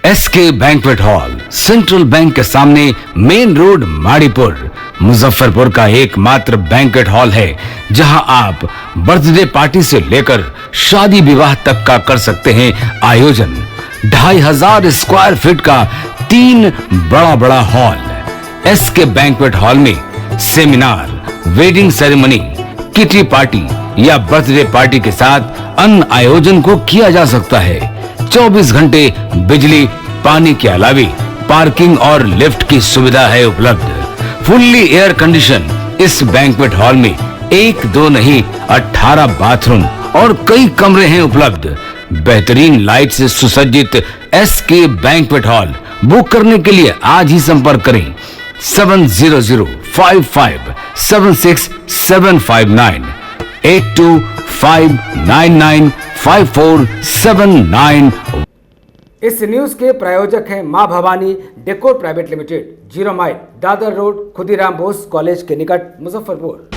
SK banquet hall, central bank के सामने, main road, Maripur, Muzaffarpur का एकमात्र बैंक्वेट हॉल है जहां आप बर्थडे पार्टी से लेकर शादी विवाह तक का कर सकते हैं आयोजन। 2500 स्क्वायर फीट का 3 बड़ा हॉल। एसके बैंक्वेट हॉल में seminar, wedding ceremony, kitty party या बर्थडे पार्टी के साथ अन्य आयोजन को किया जा सकता है। 24 घंटे बिजली पानी के अलावे पार्किंग और लिफ्ट की सुविधा है उपलब्ध। फुल्ली एयर कंडीशन इस बैंक्वेट हॉल में 1, 2 नहीं 18 बाथरूम और कई कमरे हैं उपलब्ध। बेहतरीन लाइट से सुसज्जित एसके बैंक्वेट हॉल बुक करने के लिए आज ही संपर्क करें 7005576759 82599547 इस न्यूज के प्रायोजक हैं मां Bhavani decor private limited, 0 mile, Dadar road, Khudiram Bose college के निकट, मुजफ्फरपुर।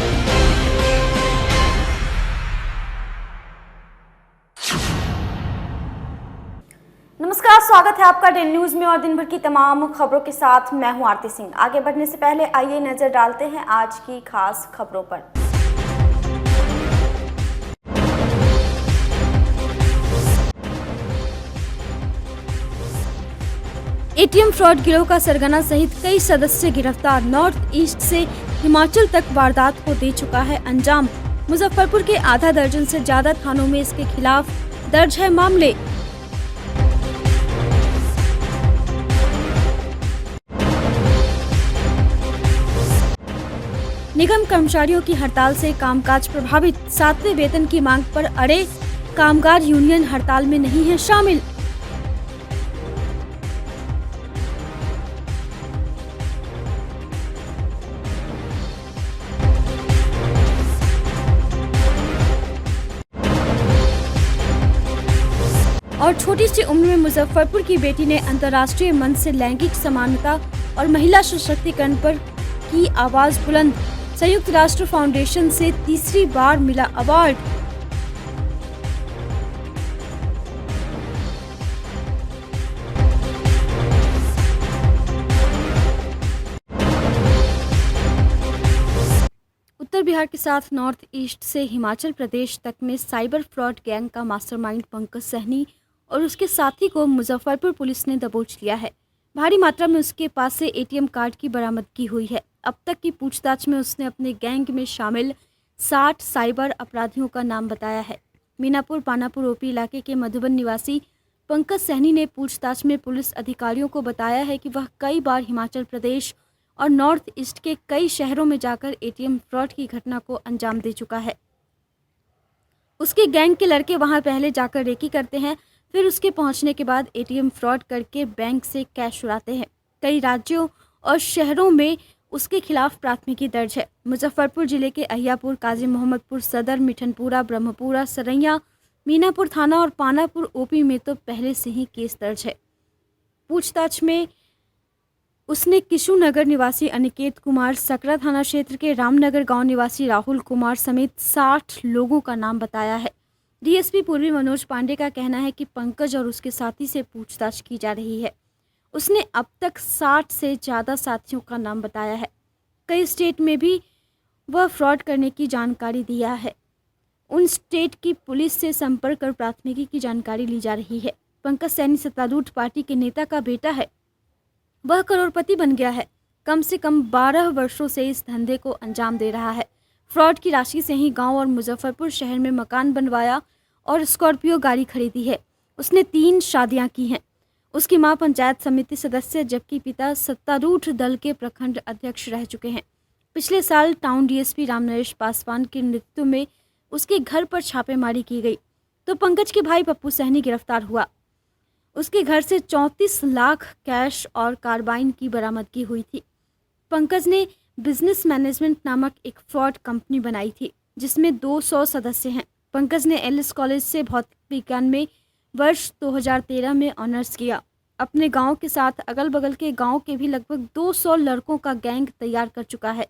नमस्कार, स्वागत है आपका डे न्यूज में और दिन भर की तमाम खबरों के साथ मैं हूं आरती सिंह। आगे बढ़ने से पहले आइए नजर डालते हैं आज की खास खबरों पर। एटीएम फ्रॉड गिरोह का सरगना सहित कई सदस्य गिरफ्तार। नॉर्थ ईस्ट से हिमाचल तक वारदात को दे चुका है अंजाम। मुजफ्फरपुर के आधा दर्जन से ज्यादा थानों में इसके खिलाफ दर्ज है मामले। निगम कर्मचारियों की हड़ताल से कामकाज प्रभावित। 7वें वेतन की मांग पर अड़े कामगार यूनियन हड़ताल में नहीं है शामिल। और छोटी सी उम्र में मुजफ्फरपुर की बेटी ने अंतर्राष्ट्रीय मंच से लैंगिक समानता और महिला सशक्तिकरण पर की आवाज बुलंद। संयुक्त राष्ट्र फाउंडेशन से तीसरी बार मिला अवार्ड। उत्तर बिहार के साथ नॉर्थ ईस्ट से हिमाचल प्रदेश तक में साइबर फ्रॉड गैंग का मास्टरमाइंड पंकज सहनी और उसके साथी को मुजफ्फरपुर पुलिस ने दबोच लिया है। भारी मात्रा में उसके पास से एटीएम कार्ड की बरामदगी हुई है। अब तक की पूछताछ में उसने अपने गैंग में शामिल 60 साइबर अपराधियों का नाम बताया है। मीनापुर पानापुर ओपी इलाके के मधुबन निवासी पंकज सहनी ने पूछताछ में पुलिस अधिकारियों को बताया है कि वह कई बार हिमाचल प्रदेश और नॉर्थ ईस्ट के कई शहरों में जाकर एटीएम फ्रॉड की घटना को अंजाम दे चुका है। उसके गैंग के लड़के वहां पहले जाकर रेकी करते हैं, फिर उसके पहुंचने के बाद एटीएम फ्रॉड करके बैंक से कैश उड़ाते हैं। कई राज्यों और शहरों में उसके खिलाफ प्राथमिकी दर्ज है। मुजफ्फरपुर जिले के अहियापुर, काजी मोहम्मदपुर सदर, मिठनपुरा, ब्रह्मपुरा, सरैया, मीनापुर थाना और पानापुर ओपी में तो पहले से ही केस दर्ज है। पूछताछ में उसने किशुनगर निवासी अनिकेत कुमार, सकरा थाना क्षेत्र के रामनगर गांव निवासी राहुल कुमार समेत 60 लोगों का नाम बताया है। डीएसपी पूर्वी मनोज पांडे का कहना है कि पंकज और उसके साथी से पूछताछ की जा रही है। उसने अब तक 60 से ज़्यादा साथियों का नाम बताया है। कई स्टेट में भी वह फ्रॉड करने की जानकारी दिया है। उन स्टेट की पुलिस से संपर्क कर प्राथमिकी की जानकारी ली जा रही है। पंकज सैनी सत्तारूढ़ पार्टी के नेता का बेटा है। वह करोड़पति बन गया है। कम से कम 12 वर्षों से इस धंधे को अंजाम दे रहा है। फ्रॉड की राशि से ही गांव और मुजफ्फरपुर शहर में मकान बनवाया और स्कॉर्पियो गाड़ी खरीदी है। उसने 3 शादियां की हैं। उसकी मां पंचायत समिति सदस्य जबकि पिता सत्तारूढ़ दल के प्रखंड अध्यक्ष रह चुके हैं। पिछले साल टाउन डीएसपी रामनरेश पासवान के नेतृत्व में उसके घर पर छापेमारी की गई तो पंकज के भाई पप्पू सहनी गिरफ्तार हुआ। उसके घर से 34 लाख कैश और कार्बाइन की बरामदगी हुई थी। पंकज ने बिजनेस मैनेजमेंट नामक एक फ्रॉड कंपनी बनाई थी जिसमें 200 सदस्य हैं। पंकज ने एलिस कॉलेज से भौतिक विज्ञान में वर्ष 2013 में ऑनर्स किया। अपने गांव के साथ अगल बगल के गांव के भी लगभग 200 लड़कों का गैंग तैयार कर चुका है।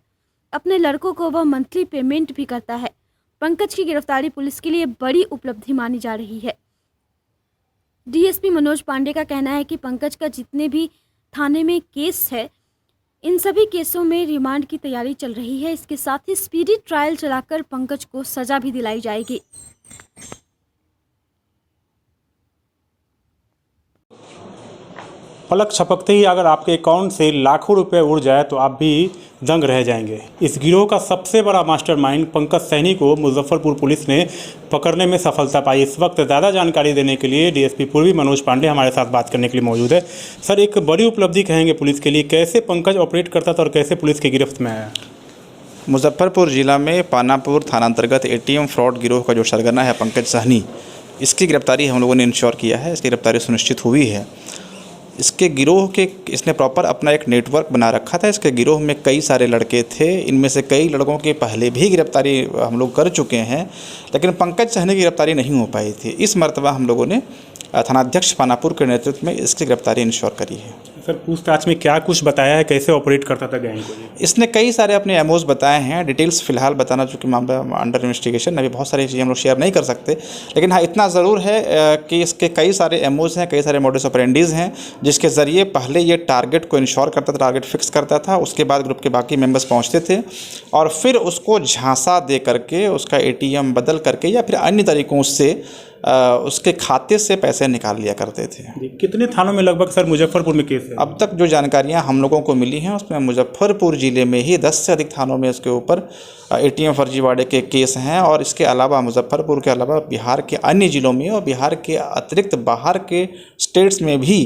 अपने लड़कों को वह मंथली पेमेंट भी करता है। पंकज की गिरफ्तारी पुलिस के लिए बड़ी उपलब्धि मानी जा रही है। डीएसपी मनोज पांडे का कहना है कि पंकज का जितने भी थाने में केस है, इन सभी केसों में रिमांड की तैयारी चल रही है। इसके साथ ही स्पीडी ट्रायल चलाकर पंकज को सजा भी दिलाई जाएगी। पलक झपकते ही अगर आपके अकाउंट से लाखों रुपए उड़ जाए तो आप भी दंग रह जाएंगे। इस गिरोह का सबसे बड़ा मास्टरमाइंड पंकज सहनी को मुजफ्फरपुर पुलिस ने पकड़ने में सफलता पाई। इस वक्त ज़्यादा जानकारी देने के लिए डीएसपी पूर्वी मनोज पांडे हमारे साथ बात करने के लिए मौजूद है। सर, एक बड़ी उपलब्धि कहेंगे पुलिस के लिए, कैसे पंकज ऑपरेट करता था और कैसे पुलिस की गिरफ्त में आया? मुजफ्फरपुर जिला में पानापुर थाना अंतर्गत एटीएम फ्रॉड गिरोह का जो सरगना है पंकज सहनी, इसकी गिरफ्तारी हम लोगों ने इंश्योर किया है। इसकी गिरफ्तारी सुनिश्चित हुई है। इसके गिरोह के इसने प्रॉपर अपना एक नेटवर्क बना रखा था। इसके गिरोह में कई सारे लड़के थे। इनमें से कई लड़कों की पहले भी गिरफ्तारी हम लोग कर चुके हैं, लेकिन पंकज सहनी की गिरफ्तारी नहीं हो पाई थी। इस मर्तबा हम लोगों ने थानाध्यक्ष पानापुर के नेतृत्व में इसकी गिरफ्तारी इंश्योर करी है। सर, पूछताछ में क्या कुछ बताया है, कैसे ऑपरेट करता था गैंग को? इसने कई सारे अपने एमओज बताए हैं। डिटेल्स फिलहाल बताना चूँकि मामला अंडर इन्वेस्टिगेशन, अभी बहुत सारी चीज़ें हम लोग शेयर नहीं कर सकते, लेकिन हाँ इतना ज़रूर है कि इसके कई सारे एमओज हैं, कई सारे मोडस ऑपरेंडीज़ हैं, जिसके ज़रिए पहले ये टारगेट को इंश्योर करता था, टारगेट फिक्स करता था। उसके बाद ग्रुप के बाकी मेंबर्स पहुँचते थे और फिर उसको झांसा दे करके, उसका एटीएम बदल करके या फिर अन्य तरीक़ों से उसके खाते से पैसे निकाल लिया करते थे। कितने थानों में लगभग सर मुजफ्फरपुर में केस है? अब तक जो जानकारियां हम लोगों को मिली हैं उसमें मुजफ्फरपुर ज़िले में ही 10 से अधिक थानों में इसके ऊपर एटीएम फर्जीवाड़े के केस हैं। और इसके अलावा मुजफ्फरपुर के अलावा बिहार के अन्य ज़िलों में और बिहार के अतिरिक्त बाहर के स्टेट्स में भी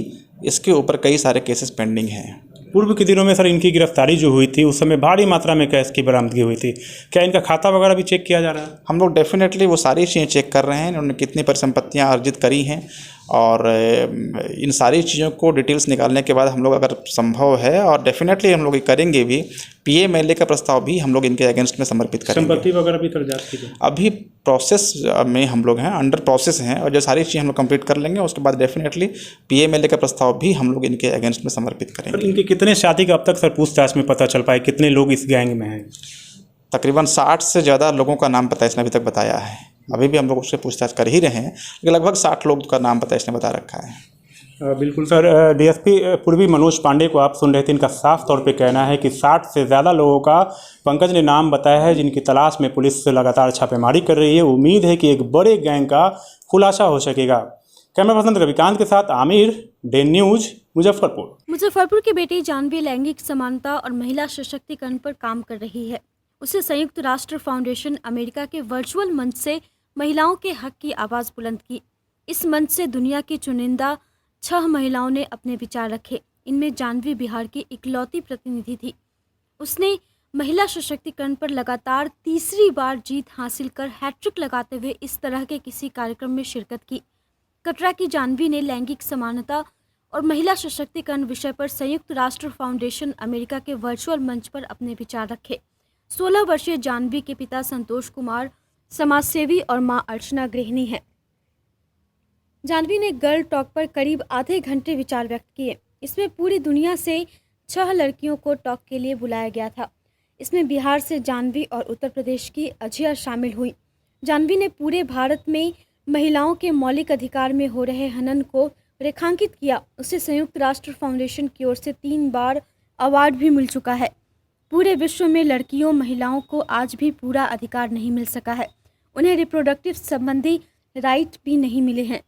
इसके ऊपर कई सारे केसेस पेंडिंग हैं। पूर्व के दिनों में सर इनकी गिरफ्तारी जो हुई थी उस समय भारी मात्रा में कैश की बरामदगी हुई थी। क्या इनका खाता वगैरह भी चेक किया जा रहा है? हम लोग डेफिनेटली वो सारी चीज़ें चेक कर रहे हैं, इन्होंने कितनी परिसंपत्तियां अर्जित करी हैं, और इन सारी चीज़ों को डिटेल्स निकालने के बाद हम लोग अगर संभव है और डेफिनेटली हम लोग करेंगे भी, पीएमएलए का प्रस्ताव भी हम लोग इनके अगेंस्ट में समर्पित करेंगे। संपत्ति वगैरह भी सर जांच कीजिए। अभी प्रोसेस में हम लोग हैं, अंडर प्रोसेस हैं, और जो सारी चीज़ें हम लोग कंप्लीट कर लेंगे उसके बाद डेफिनेटली पीएमएलए का प्रस्ताव भी हम लोग इनके अगेंस्ट में समर्पित करेंगे। इनके कितने शादी का अब तक सर पूछताछ में पता चल पाए, कितने लोग इस गैंग में हैं? तकरीबन 60 से ज़्यादा लोगों का नाम पता इसने अभी तक बताया है। अभी भी हम लोग उससे पूछताछ कर ही रहे हैं, लेकिन लगभग 60 लोग का नाम पता इसने बता रखा है। बिल्कुल सर, डीएसपी पूर्वी मनोज पांडे को आप सुन रहे थे। इनका साफ तौर पे कहना है कि 60 से ज़्यादा लोगों का पंकज ने नाम बताया है, जिनकी तलाश में पुलिस लगातार छापेमारी कर रही है। उम्मीद है कि एक बड़े गैंग का खुलासा हो सकेगा। कैमरा पर्सन रविकांत के साथ आमिर, डे न्यूज, मुजफ्फरपुर। मुजफ्फरपुर की बेटी जानवी लैंगिक समानता और महिला सशक्तिकरण पर काम कर रही है। उसे संयुक्त राष्ट्र फाउंडेशन अमेरिका के वर्चुअल मंच से महिलाओं के हक की आवाज़ बुलंद की। इस मंच से दुनिया की चुनिंदा 6 महिलाओं ने अपने विचार रखे। इनमें जानवी बिहार की इकलौती प्रतिनिधि थी। उसने महिला सशक्तिकरण पर लगातार तीसरी बार जीत हासिल कर हैट्रिक लगाते हुए इस तरह के किसी कार्यक्रम में शिरकत की। कटरा की जानवी ने लैंगिक समानता और महिला सशक्तिकरण विषय पर संयुक्त राष्ट्र फाउंडेशन अमेरिका के वर्चुअल मंच पर अपने विचार रखे। 16 वर्षीय जानवी के पिता संतोष कुमार समाजसेवी और मां अर्चना गृहिणी है। जानवी ने गर्ल टॉक पर करीब आधे घंटे विचार व्यक्त किए। इसमें पूरी दुनिया से 6 लड़कियों को टॉक के लिए बुलाया गया था। इसमें बिहार से जानवी और उत्तर प्रदेश की अजिया शामिल हुई। जानवी ने पूरे भारत में महिलाओं के मौलिक अधिकार में हो रहे हनन को रेखांकित किया। उसे संयुक्त राष्ट्र फाउंडेशन की ओर से 3 बार अवार्ड भी मिल चुका है। पूरे विश्व में लड़कियों महिलाओं को आज भी पूरा अधिकार नहीं मिल सका है। उन्हें रिप्रोडक्टिव संबंधी राइट भी नहीं मिले हैं।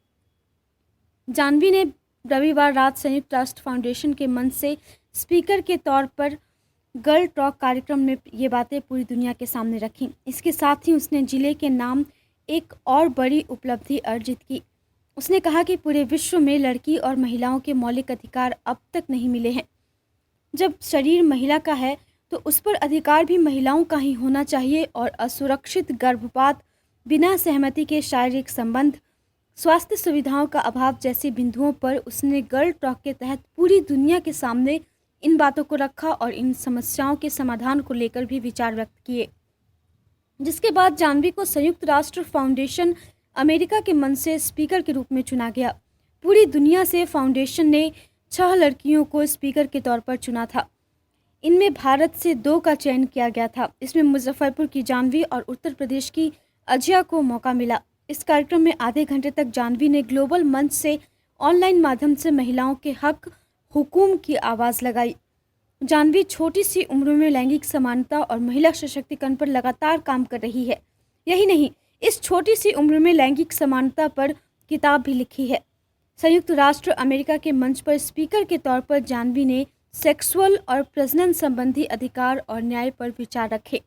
जानवी ने रविवार रात संयुक्त राष्ट्र फाउंडेशन के मंच से स्पीकर के तौर पर गर्ल टॉक कार्यक्रम में ये बातें पूरी दुनिया के सामने रखी। इसके साथ ही उसने जिले के नाम एक और बड़ी उपलब्धि अर्जित की। उसने कहा कि पूरे विश्व में लड़की और महिलाओं के मौलिक अधिकार अब तक नहीं मिले हैं। जब शरीर महिला का है तो उस पर अधिकार भी महिलाओं का ही होना चाहिए और असुरक्षित गर्भपात, बिना सहमति के शारीरिक संबंध, स्वास्थ्य सुविधाओं का अभाव जैसे बिंदुओं पर उसने गर्ल टॉक के तहत पूरी दुनिया के सामने इन बातों को रखा और इन समस्याओं के समाधान को लेकर भी विचार व्यक्त किए। जिसके बाद जानवी को संयुक्त राष्ट्र फाउंडेशन अमेरिका के मंच से स्पीकर के रूप में चुना गया। पूरी दुनिया से फाउंडेशन ने 6 लड़कियों को स्पीकर के तौर पर चुना था। इनमें भारत से 2 का चयन किया गया था। इसमें मुजफ्फरपुर की जानवी और उत्तर प्रदेश की अजिया को मौका मिला। इस कार्यक्रम में आधे घंटे तक जानवी ने ग्लोबल मंच से ऑनलाइन माध्यम से महिलाओं के हक हुकूम की आवाज़ लगाई। जाह्नवी छोटी सी उम्र में लैंगिक समानता और महिला सशक्तिकरण पर लगातार काम कर रही है। यही नहीं, इस छोटी सी उम्र में लैंगिक समानता पर किताब भी लिखी है। संयुक्त राष्ट्र अमेरिका के मंच पर स्पीकर के तौर पर जाह्नवी ने सेक्सुअल और प्रजनन संबंधी अधिकार और न्याय पर विचार रखे।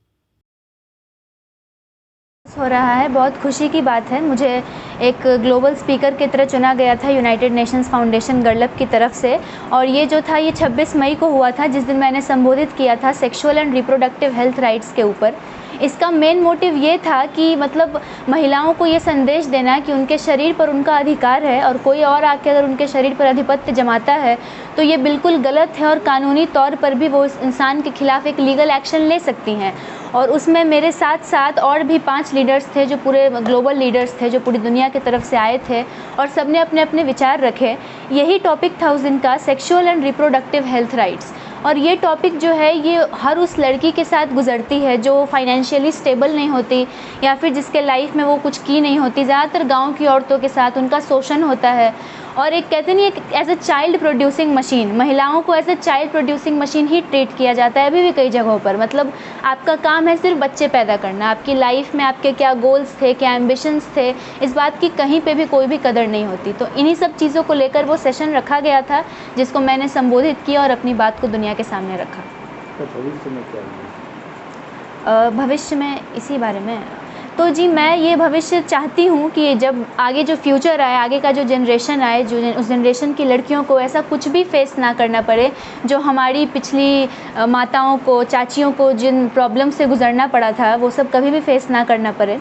हो रहा है, बहुत खुशी की बात है। मुझे एक ग्लोबल स्पीकर की तरह चुना गया था यूनाइटेड नेशंस फाउंडेशन गर्लअप की तरफ से, और ये जो था ये 26 मई को हुआ था, जिस दिन मैंने संबोधित किया था sexual and reproductive health rights के ऊपर। इसका मेन मोटिव ये था कि मतलब महिलाओं को ये संदेश देना कि उनके शरीर पर उनका अधिकार है, और कोई और आके अगर उनके शरीर पर आधिपत्य जमाता है तो ये बिल्कुल गलत है, और कानूनी तौर पर भी वो उस इंसान के खिलाफ एक लीगल एक्शन ले सकती हैं। और उसमें मेरे साथ साथ और भी 5 लीडर्स थे, जो पूरे ग्लोबल लीडर्स थे, जो पूरी दुनिया की तरफ से आए थे, और सबने अपने अपने विचार रखे। यही टॉपिक था उस दिन का, sexual and reproductive health rights. और ये टॉपिक जो है ये हर उस लड़की के साथ गुजरती है जो फाइनेंशियली स्टेबल नहीं होती, या फिर जिसके लाइफ में वो कुछ की नहीं होती। ज़्यादातर गांव की औरतों के साथ उनका शोषण होता है, और एक कहते नहीं, एक as a child producing machine, महिलाओं को as a child producing machine ही ट्रीट किया जाता है अभी भी कई जगहों पर। मतलब आपका काम है सिर्फ बच्चे पैदा करना, आपकी लाइफ में आपके क्या गोल्स थे, क्या एम्बिशंस थे, इस बात की कहीं पे भी कोई भी कदर नहीं होती। तो इन्हीं सब चीज़ों को लेकर वो सेशन रखा गया था, जिसको मैंने संबोधित किया और अपनी बात को दुनिया के सामने रखा। तो भविष्य में क्या होगा? भविष्य में इसी बारे में तो जी मैं ये भविष्य चाहती हूँ कि जब आगे जो फ्यूचर आए, आगे का जो जनरेशन आए, जो उस जनरेशन की लड़कियों को ऐसा कुछ भी फेस ना करना पड़े जो हमारी पिछली माताओं को, चाचियों को जिन प्रॉब्लम से गुजरना पड़ा था, वो सब कभी भी फेस ना करना पड़े।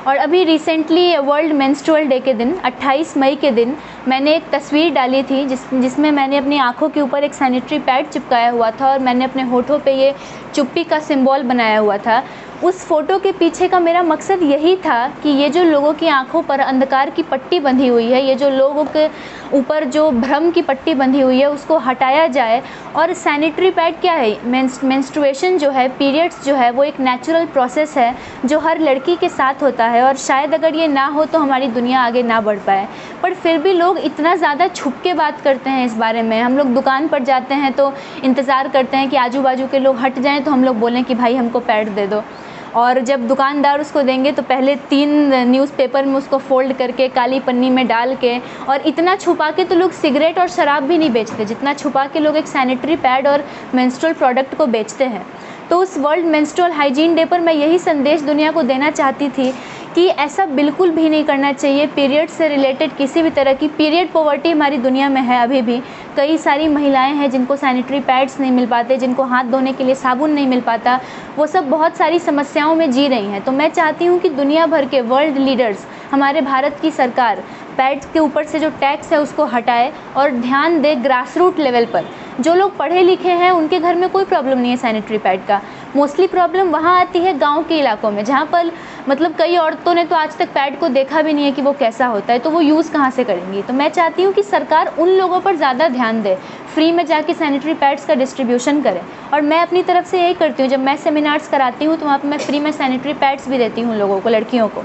और अभी रिसेंटली वर्ल्ड मेंस्ट्रुअल डे के दिन 28 मई के दिन मैंने एक तस्वीर डाली थी जिसमें मैंने अपनी आँखों के ऊपर एक सैनिटरी पैड चिपकाया हुआ था, और मैंने अपने होठों पे ये चुप्पी का सिंबल बनाया हुआ था। उस फ़ोटो के पीछे का मेरा मकसद यही था कि ये जो लोगों की आंखों पर अंधकार की पट्टी बंधी हुई है, ये जो लोगों के ऊपर जो भ्रम की पट्टी बंधी हुई है, उसको हटाया जाए। और सैनिटरी पैड क्या है, मेंस्ट्रुएशन जो है, पीरियड्स जो है, वो एक नेचुरल प्रोसेस है जो हर लड़की के साथ होता है, और शायद अगर ये ना हो तो हमारी दुनिया आगे ना बढ़ पाए। पर फिर भी लोग इतना ज़्यादा छुप के बात करते हैं इस बारे में। हम लोग दुकान पर जाते हैं तो इंतज़ार करते हैं कि आजू बाजू के लोग हट जाएँ तो हम लोग बोलें कि भाई हमको पैड दे दो, और जब दुकानदार उसको देंगे तो पहले 3 न्यूज़पेपर में उसको फोल्ड करके काली पन्नी में डाल के, और इतना छुपा के तो लोग सिगरेट और शराब भी नहीं बेचते जितना छुपा के लोग एक सैनिटरी पैड और मेंस्ट्रुअल प्रोडक्ट को बेचते हैं। तो उस वर्ल्ड मेंस्ट्रुअल हाइजीन डे पर मैं यही संदेश दुनिया को देना चाहती थी कि ऐसा बिल्कुल भी नहीं करना चाहिए। पीरियड से रिलेटेड किसी भी तरह की पीरियड पॉवर्टी हमारी दुनिया में है अभी भी। कई सारी महिलाएं हैं जिनको सैनिटरी पैड्स नहीं मिल पाते, जिनको हाथ धोने के लिए साबुन नहीं मिल पाता, वो सब बहुत सारी समस्याओं में जी रही हैं। तो मैं चाहती हूँ कि दुनिया भर के वर्ल्ड लीडर्स, हमारे भारत की सरकार पैड्स के ऊपर से जो टैक्स है उसको हटाए और ध्यान दे ग्रास रूट लेवल पर। जो लोग पढ़े लिखे हैं उनके घर में कोई प्रॉब्लम नहीं है सैनिटरी पैड का। मोस्टली प्रॉब्लम वहाँ आती है गांव के इलाकों में, जहाँ पर मतलब कई औरतों ने तो आज तक पैड को देखा भी नहीं है कि वो कैसा होता है, तो वो यूज़ कहाँ से करेंगी। तो मैं चाहती हूँ कि सरकार उन लोगों पर ज़्यादा ध्यान दे, फ्री में जाके सैनिटरी पैड्स का डिस्ट्रीब्यूशन करे। और मैं अपनी तरफ से यही करती हूँ, जब मैं सेमिनार्स कराती हूँ तो वहाँ पर मैं फ्री में सैनिटरी पैड्स भी देती हूँ लोगों को, लड़कियों को।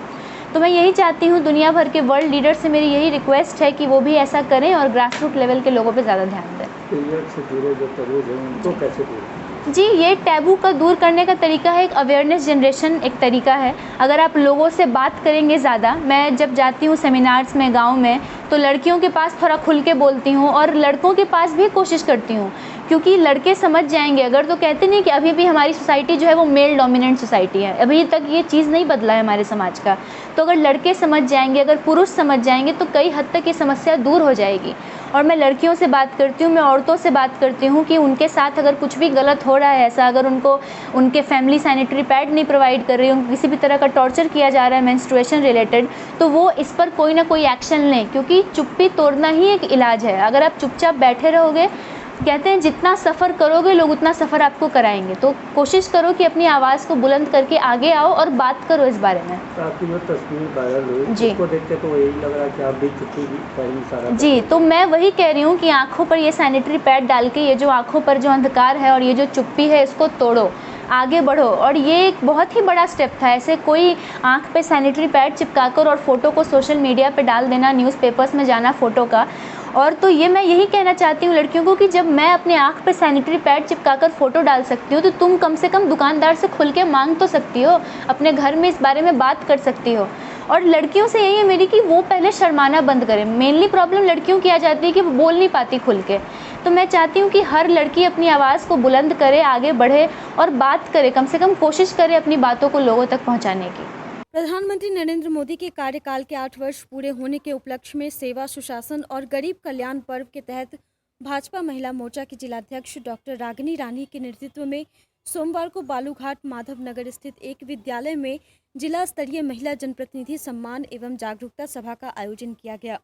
तो मैं यही चाहती हूँ, दुनिया भर के वर्ल्ड लीडर से मेरी यही रिक्वेस्ट है कि वो भी ऐसा करें और ग्रास रूट लेवल के लोगों पे ज़्यादा ध्यान दें। पीरियड से जुड़े जो टैबूज हैं उनको कैसे दूर? जी, ये टैबू का दूर करने का तरीका है एक अवेयरनेस जनरेशन, एक तरीका है। अगर आप लोगों से बात करेंगे ज़्यादा, मैं जब जाती हूँ सेमिनार्स में गाँव में, तो लड़कियों के पास थोड़ा खुल के बोलती हूँ और लड़कों के पास भी कोशिश करती हूँ, क्योंकि लड़के समझ जाएंगे अगर। तो कहते नहीं कि अभी भी हमारी सोसाइटी जो है वो मेल डोमिनेंट सोसाइटी है, अभी तक ये चीज़ नहीं बदला है हमारे समाज का। तो अगर लड़के समझ जाएंगे, अगर पुरुष समझ जाएंगे, तो कई हद तक ये समस्या दूर हो जाएगी। और मैं लड़कियों से बात करती हूँ, मैं औरतों से बात करती हूँ कि उनके साथ अगर कुछ भी गलत हो रहा है ऐसा, अगर उनको उनके फैमिली सैनिटरी पैड नहीं प्रोवाइड कर रही है, उनको किसी भी तरह का टॉर्चर किया जा रहा है मेंस्ट्रुएशन रिलेटेड, तो वो इस पर कोई ना कोई एक्शन लें, क्योंकि चुप्पी तोड़ना ही एक इलाज है। अगर आप चुपचाप बैठे रहोगे, कहते हैं जितना सफ़र करोगे लोग उतना सफ़र आपको कराएंगे। तो कोशिश करो कि अपनी आवाज़ को बुलंद करके आगे आओ और बात करो इस बारे में। तो आपकी जो तस्वीर वायरल हुई, जी, उसको देख के तो यही लग रहा है कि आप भी चुप्पी पहली सारा। जी, तो मैं वही कह रही हूँ कि आँखों पर ये सैनिटरी पैड डाल के ये जो आँखों पर जो अंधकार है और ये जो चुप्पी है, इसको तोड़ो, आगे बढ़ो। और ये एक बहुत ही बड़ा स्टेप था। ऐसे कोई आँख पे सैनिटरी पैड चिपकाकर और फ़ोटो को सोशल मीडिया पे डाल देना, न्यूज़पेपर्स में जाना फ़ोटो का, और तो ये मैं यही कहना चाहती हूँ लड़कियों को कि जब मैं अपने आँख पर सैनिटरी पैड चिपकाकर फ़ोटो डाल सकती हूँ तो तुम कम से कम दुकानदार से खुल के मांग तो सकती हो, अपने घर में इस बारे में बात कर सकती हो। और लड़कियों से यही है मेरी कि वो पहले शर्माना बंद करें। मेनली प्रॉब्लम लड़कियों की आ जाती है कि वो बोल नहीं पाती खुल के। तो मैं चाहती हूँ कि हर लड़की अपनी आवाज़ को बुलंद करे, आगे बढ़े और बात करे, कम से कम कोशिश करे अपनी बातों को लोगों तक पहुँचाने की। प्रधानमंत्री नरेंद्र मोदी के कार्यकाल के 8 वर्ष पूरे होने के उपलक्ष्य में सेवा, सुशासन और गरीब कल्याण पर्व के तहत भाजपा महिला मोर्चा की जिलाध्यक्ष डॉक्टर रागिनी रानी के नेतृत्व में सोमवार को बालूघाट माधव नगर स्थित एक विद्यालय में जिला स्तरीय महिला जनप्रतिनिधि सम्मान एवं जागरूकता सभा का आयोजन किया गया।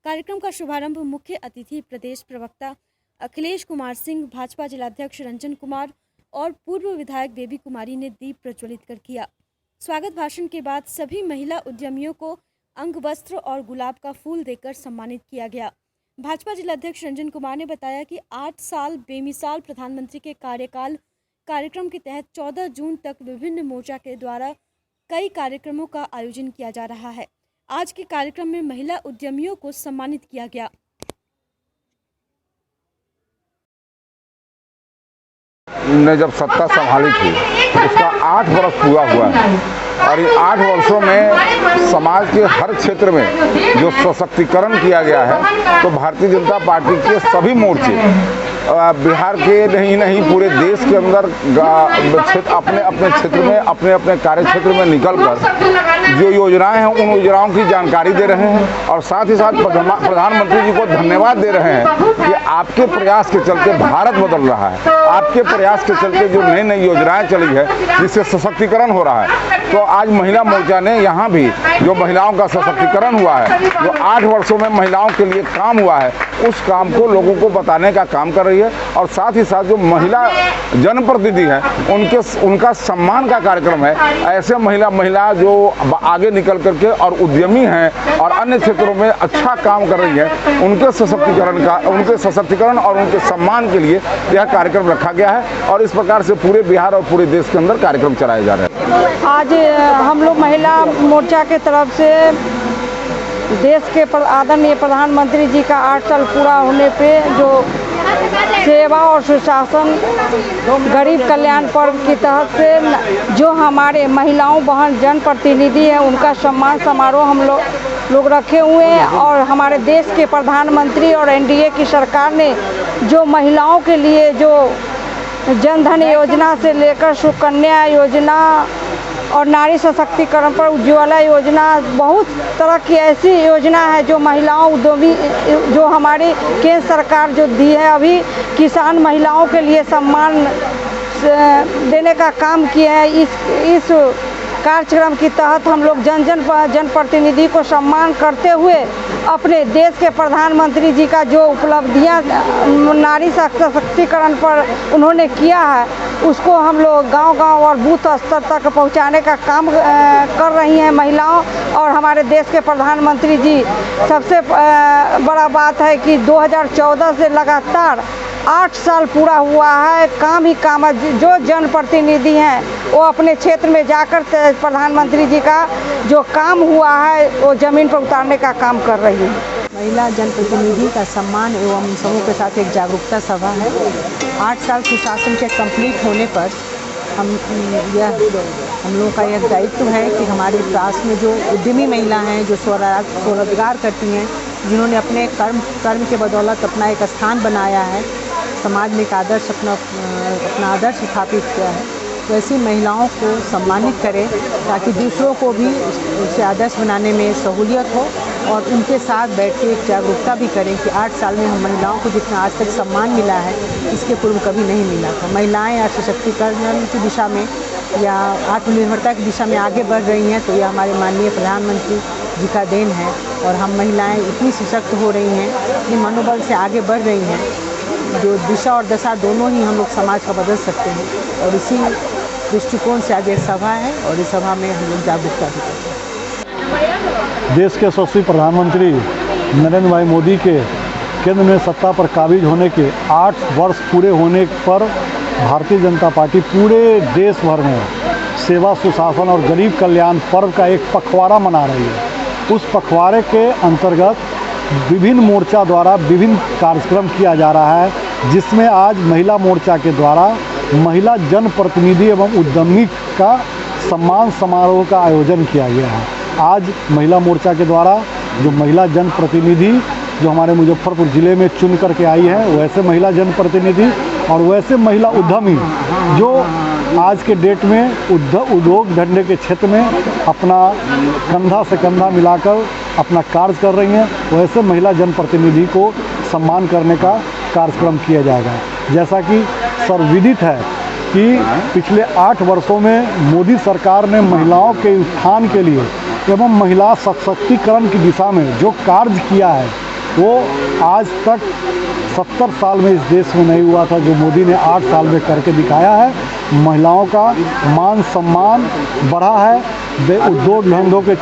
कार्यक्रम का शुभारंभ मुख्य अतिथि प्रदेश प्रवक्ता अखिलेश कुमार सिंह, भाजपा जिलाध्यक्ष रंजन कुमार और पूर्व विधायक बेबी कुमारी ने दीप प्रज्वलित कर किया। स्वागत भाषण के बाद सभी महिला उद्यमियों को अंग वस्त्र और गुलाब का फूल देकर सम्मानित किया गया। भाजपा जिलाध्यक्ष रंजन कुमार ने बताया कि 8 साल बेमिसाल प्रधानमंत्री के कार्यकाल कार्यक्रम के तहत 14 जून तक विभिन्न मोर्चा के द्वारा कई कार्यक्रमों का आयोजन किया जा रहा है। आज के कार्यक्रम में महिला उद्यमियों को सम्मानित किया गया। ने जब सत्ता संभाली थी उसका 8 वर्ष पूरा हुआ है और इन 8 वर्षों में समाज के हर क्षेत्र में जो सशक्तिकरण किया गया है तो भारतीय जनता पार्टी के सभी मोर्चे बिहार के नहीं पूरे देश के अंदर अपने अपने क्षेत्र में अपने अपने कार्य क्षेत्र में निकलकर जो योजनाएं हैं उन योजनाओं की जानकारी दे रहे हैं और साथ ही साथ प्रधानमंत्री जी को धन्यवाद दे रहे हैं कि आपके प्रयास के चलते भारत बदल रहा है, आपके प्रयास के चलते जो नई नई योजनाएं चली है जिससे सशक्तिकरण हो रहा है। तो आज महिला मोर्चा ने यहाँ भी जो महिलाओं का सशक्तिकरण हुआ है, जो 8 वर्षों में महिलाओं के लिए काम हुआ है, उस काम को लोगों को बताने का काम कर रही है और साथ ही साथ जो महिला जनप्रतिनिधि हैं उनका सम्मान का कार्यक्रम है। ऐसे महिला जो आगे निकल करके और उद्यमी हैं और अन्य क्षेत्रों में अच्छा काम कर रही है, उनके सशक्तिकरण और उनके सम्मान के लिए यह कार्यक्रम रखा गया है और इस प्रकार से पूरे बिहार और पूरे देश के अंदर कार्यक्रम चलाए जा रहे हैं। आज हम लोग महिला मोर्चा के तरफ से देश के आदरणीय प्रधानमंत्री जी का 8 साल पूरा होने पे जो सेवा और सुशासन गरीब कल्याण पर्व के तहत से जो हमारे महिलाओं बहन जनप्रतिनिधि हैं उनका सम्मान समारोह हम लोग रखे हुए हैं और हमारे देश के प्रधानमंत्री और एनडीए की सरकार ने जो महिलाओं के लिए जो जनधन योजना से लेकर सुकन्या योजना और नारी सशक्तिकरण पर उज्ज्वला योजना, बहुत तरह की ऐसी योजना है जो महिलाओं उद्यमी जो हमारी केंद्र सरकार जो दी है। अभी किसान महिलाओं के लिए सम्मान देने का काम किया है। इस कार्यक्रम के तहत हम लोग जनप्रतिनिधि को सम्मान करते हुए अपने देश के प्रधानमंत्री जी का जो उपलब्धियां नारी सशक्तिकरण पर उन्होंने किया है उसको हम लोग गांव-गांव और बूथ स्तर तक पहुंचाने का काम कर रही हैं महिलाओं। और हमारे देश के प्रधानमंत्री जी सबसे बड़ा बात है कि 2014 से लगातार 8 साल पूरा हुआ है, काम ही काम है। जो जनप्रतिनिधि हैं वो अपने क्षेत्र में जाकर प्रधानमंत्री जी का जो काम हुआ है वो ज़मीन पर उतारने का काम कर रही है। महिला जनप्रतिनिधि का सम्मान एवं समूह के साथ एक जागरूकता सभा है। 8 साल सुशासन के कंप्लीट होने पर हम लोगों का यह दायित्व है कि हमारे पास में जो उद्यमी महिला हैं, जो स्वरोजगार करती हैं, जिन्होंने अपने कर्म के बदौलत अपना एक स्थान बनाया है, समाज में एक आदर्श अपना आदर्श स्थापित किया है, वैसी महिलाओं को सम्मानित करें ताकि दूसरों को भी उसे आदर्श बनाने में सहूलियत हो और उनके साथ बैठ के एक जागरूकता भी करें कि 8 साल में हम महिलाओं को जितना आज तक सम्मान मिला है इसके पूर्व कभी नहीं मिला था। महिलाएं या सशक्तिकरण की दिशा में या आत्मनिर्भरता की दिशा में आगे बढ़ रही हैं तो यह हमारे माननीय प्रधानमंत्री जी का देन है और हम महिलाएं इतनी सशक्त हो रही हैं, इतनी मनोबल से आगे बढ़ रही हैं, जो दिशा और दशा दोनों ही हम लोग समाज का बदल सकते हैं। और इसी दृष्टिकोण से आज एक सभा है और इस सभा में हम लोग जागरूकता भी करते हैं। देश के यशस्वी प्रधानमंत्री नरेंद्र भाई मोदी के केंद्र में सत्ता पर काबिज होने के 8 वर्ष पूरे होने पर भारतीय जनता पार्टी पूरे देश भर में सेवा सुशासन और गरीब कल्याण पर्व का एक पखवाड़ा मना रही है। उस पखवाड़े के अंतर्गत विभिन्न मोर्चा द्वारा विभिन्न कार्यक्रम किया जा रहा है, जिसमें आज महिला मोर्चा के द्वारा महिला जनप्रतिनिधि एवं उद्यमी का सम्मान समारोह का आयोजन किया गया है। आज महिला मोर्चा के द्वारा जो महिला जनप्रतिनिधि जो हमारे मुजफ्फरपुर ज़िले में चुन करके आई है, वैसे महिला जनप्रतिनिधि और वैसे महिला उद्यमी जो आज के डेट में उद्योग धंधे के क्षेत्र में अपना कंधा से कंधा मिलाकर अपना कार्य कर रही हैं, वैसे महिला जनप्रतिनिधि को सम्मान करने का कार्यक्रम किया जाएगा। जैसा कि सर्वविदित है कि पिछले 8 वर्षों में मोदी सरकार ने महिलाओं के उत्थान के लिए एवं महिला सशक्तिकरण की दिशा में जो कार्य किया है, वो आज तक 70 साल में इस देश में नहीं हुआ था, जो मोदी ने 8 साल में करके दिखाया है। महिलाओं का मान सम्मान बढ़ा है, उद्योग धंधों के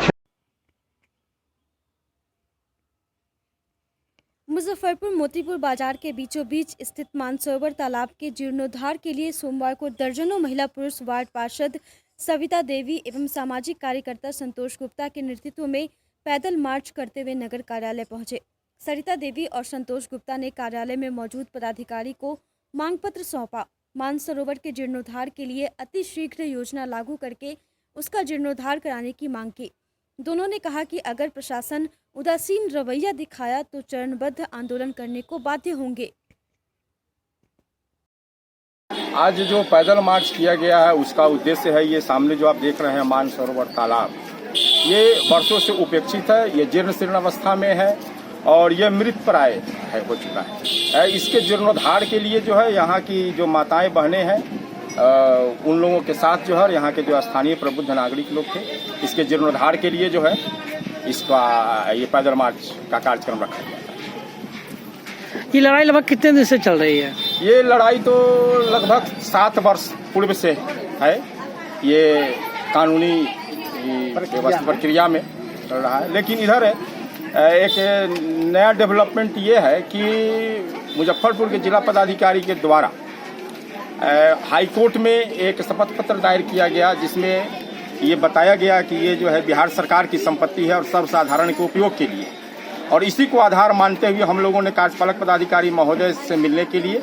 मुजफ्फरपुर मोतीपुर बाजार के बीचों बीच स्थित मानसरोवर तालाब के जीर्णोद्धार के लिए सोमवार को दर्जनों महिला पुरुष वार्ड पार्षद सविता देवी एवं सामाजिक कार्यकर्ता संतोष गुप्ता के नेतृत्व में पैदल मार्च करते हुए नगर कार्यालय पहुंचे। सरिता देवी और संतोष गुप्ता ने कार्यालय में मौजूद पदाधिकारी को मांग पत्र सौंपा। मानसरोवर के जीर्णोद्धार के लिए अति शीघ्र योजना लागू करके उसका जीर्णोद्धार कराने की मांग की। दोनों ने कहा कि अगर प्रशासन उदासीन रवैया दिखाया तो चरणबद्ध आंदोलन करने को बाध्य होंगे। आज जो पैदल मार्च किया गया है उसका उद्देश्य है, ये सामने जो आप देख रहे हैं मानसरोवर तालाब, ये वर्षों से उपेक्षित है, ये जीर्ण शीर्ण अवस्था में है और ये मृत प्राय है हो चुका है। इसके जीर्णोद्धार के लिए जो है यहाँ की जो माताएं बहनें हैं उन लोगों के साथ जो है यहाँ के जो स्थानीय प्रबुद्ध नागरिक लोग थे, इसके जीर्णोद्धार के लिए जो है इसका ये पैदल मार्च का कार्यक्रम रखा गया था। ये लड़ाई लगभग कितने दिन से चल रही है? ये लड़ाई तो लगभग 7 वर्ष पूर्व से है, ये कानूनी व्यवस्था प्रक्रिया में चल रहा है। लेकिन इधर एक नया डेवलपमेंट ये है कि मुजफ्फरपुर के जिला पदाधिकारी के द्वारा हाई कोर्ट में एक शपथ पत्र दायर किया गया, जिसमें ये बताया गया कि ये जो है बिहार सरकार की संपत्ति है और सर्वसाधारण के उपयोग के लिए, और इसी को आधार मानते हुए हम लोगों ने कार्यपालक पदाधिकारी महोदय से मिलने के लिए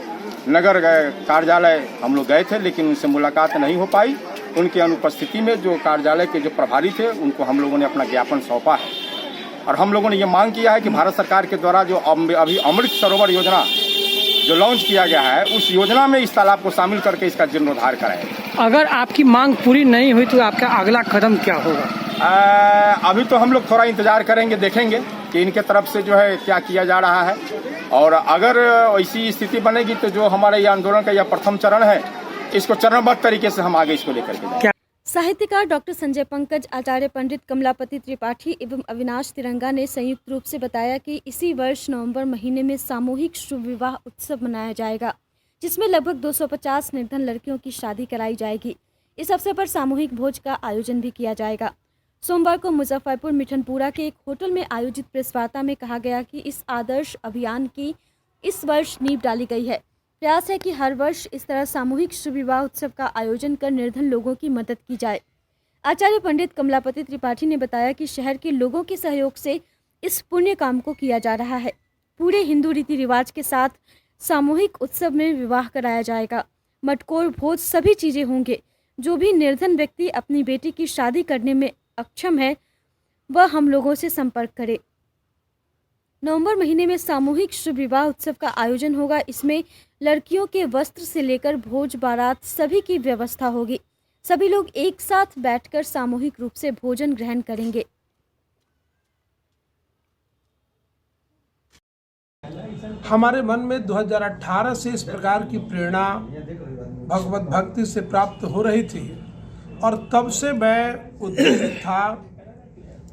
नगर कार्यालय हम लोग गए थे, लेकिन उनसे मुलाकात नहीं हो पाई। उनकी अनुपस्थिति में जो कार्यालय के जो प्रभारी थे उनको हम लोगों ने अपना ज्ञापन सौंपा है और हम लोगों ने ये मांग किया है कि भारत सरकार के द्वारा जो अभी अमृत सरोवर योजना जो लॉन्च किया गया है, उस योजना में इस तालाब को शामिल करके इसका जीर्णोद्धार कराएं। अगर आपकी मांग पूरी नहीं हुई तो आपका अगला कदम क्या होगा? अभी तो हम लोग थोड़ा इंतजार करेंगे, देखेंगे कि इनके तरफ से जो है क्या किया जा रहा है, और अगर ऐसी स्थिति बनेगी तो जो हमारे ये आंदोलन का यह प्रथम चरण है, इसको चरणबद्ध तरीके से हम आगे इसको लेकर के जाएंगे। साहित्यकार डॉक्टर संजय पंकज, आचार्य पंडित कमलापति त्रिपाठी एवं अविनाश तिरंगा ने संयुक्त रूप से बताया कि इसी वर्ष नवंबर महीने में सामूहिक शुभ विवाह उत्सव मनाया जाएगा, जिसमें लगभग 250 निर्धन लड़कियों की शादी कराई जाएगी। इस अवसर पर सामूहिक भोज का आयोजन भी किया जाएगा। सोमवार को मुजफ्फरपुर मिठनपुरा के एक होटल में आयोजित प्रेस वार्ता में कहा गया कि इस आदर्श अभियान की इस वर्ष नींव डाली गई है। प्रयास है कि हर वर्ष इस तरह सामूहिक शुभ विवाह उत्सव का आयोजन कर निर्धन लोगों की मदद की जाए। आचार्य पंडित कमलापति त्रिपाठी ने बताया कि शहर के लोगों के सहयोग से इस पुण्य काम को किया जा रहा है। पूरे हिंदू रीति रिवाज के साथ सामूहिक उत्सव में विवाह कराया जाएगा। मटकोर भोज सभी चीज़ें होंगे। जो भी निर्धन व्यक्ति अपनी बेटी की शादी करने में अक्षम है वह हम लोगों से संपर्क करे। नवंबर महीने में सामूहिक शुभ विवाह उत्सव का आयोजन होगा। इसमें लड़कियों के वस्त्र से लेकर भोज बारात सभी की व्यवस्था होगी। सभी लोग एक साथ बैठकर सामूहिक रूप से भोजन ग्रहण करेंगे। हमारे मन में 2018 से इस प्रकार की प्रेरणा भगवत भक्ति से प्राप्त हो रही थी और तब से मैं उद्वेलित था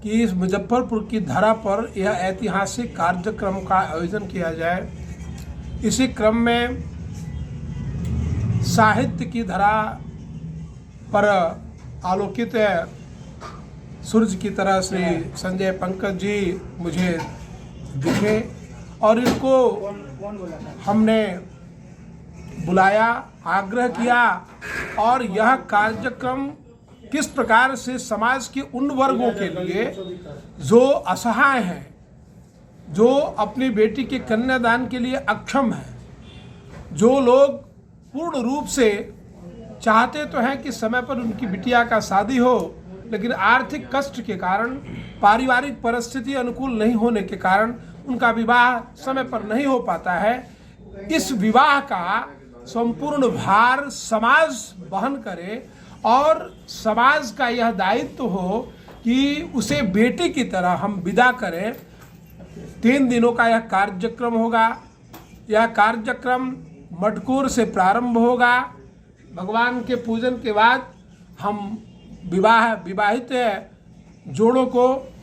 कि इस मुजफ्फरपुर की धरा पर यह ऐतिहासिक कार्यक्रम का आयोजन किया जाए। इसी क्रम में साहित्य की धरा पर आलोकित सूर्य की तरह श्री संजय पंकज जी मुझे दिखे और इनको हमने बुलाया, आग्रह किया और यह कार्यक्रम किस प्रकार से समाज के उन वर्गों के लिए जो असहाय हैं, जो अपनी बेटी के कन्यादान के लिए अक्षम है, जो लोग पूर्ण रूप से चाहते तो हैं कि समय पर उनकी बिटिया का शादी हो, लेकिन आर्थिक कष्ट के कारण, पारिवारिक परिस्थिति अनुकूल नहीं होने के कारण उनका विवाह समय पर नहीं हो पाता है, इस विवाह का संपूर्ण भार समाज वहन करे और समाज का यह दायित्व हो कि उसे बेटी की तरह हम विदा करें। 3 दिनों का यह कार्यक्रम होगा। यह कार्यक्रम मटकूर से प्रारंभ होगा। भगवान के पूजन के बाद हम विवाहित जोड़ों को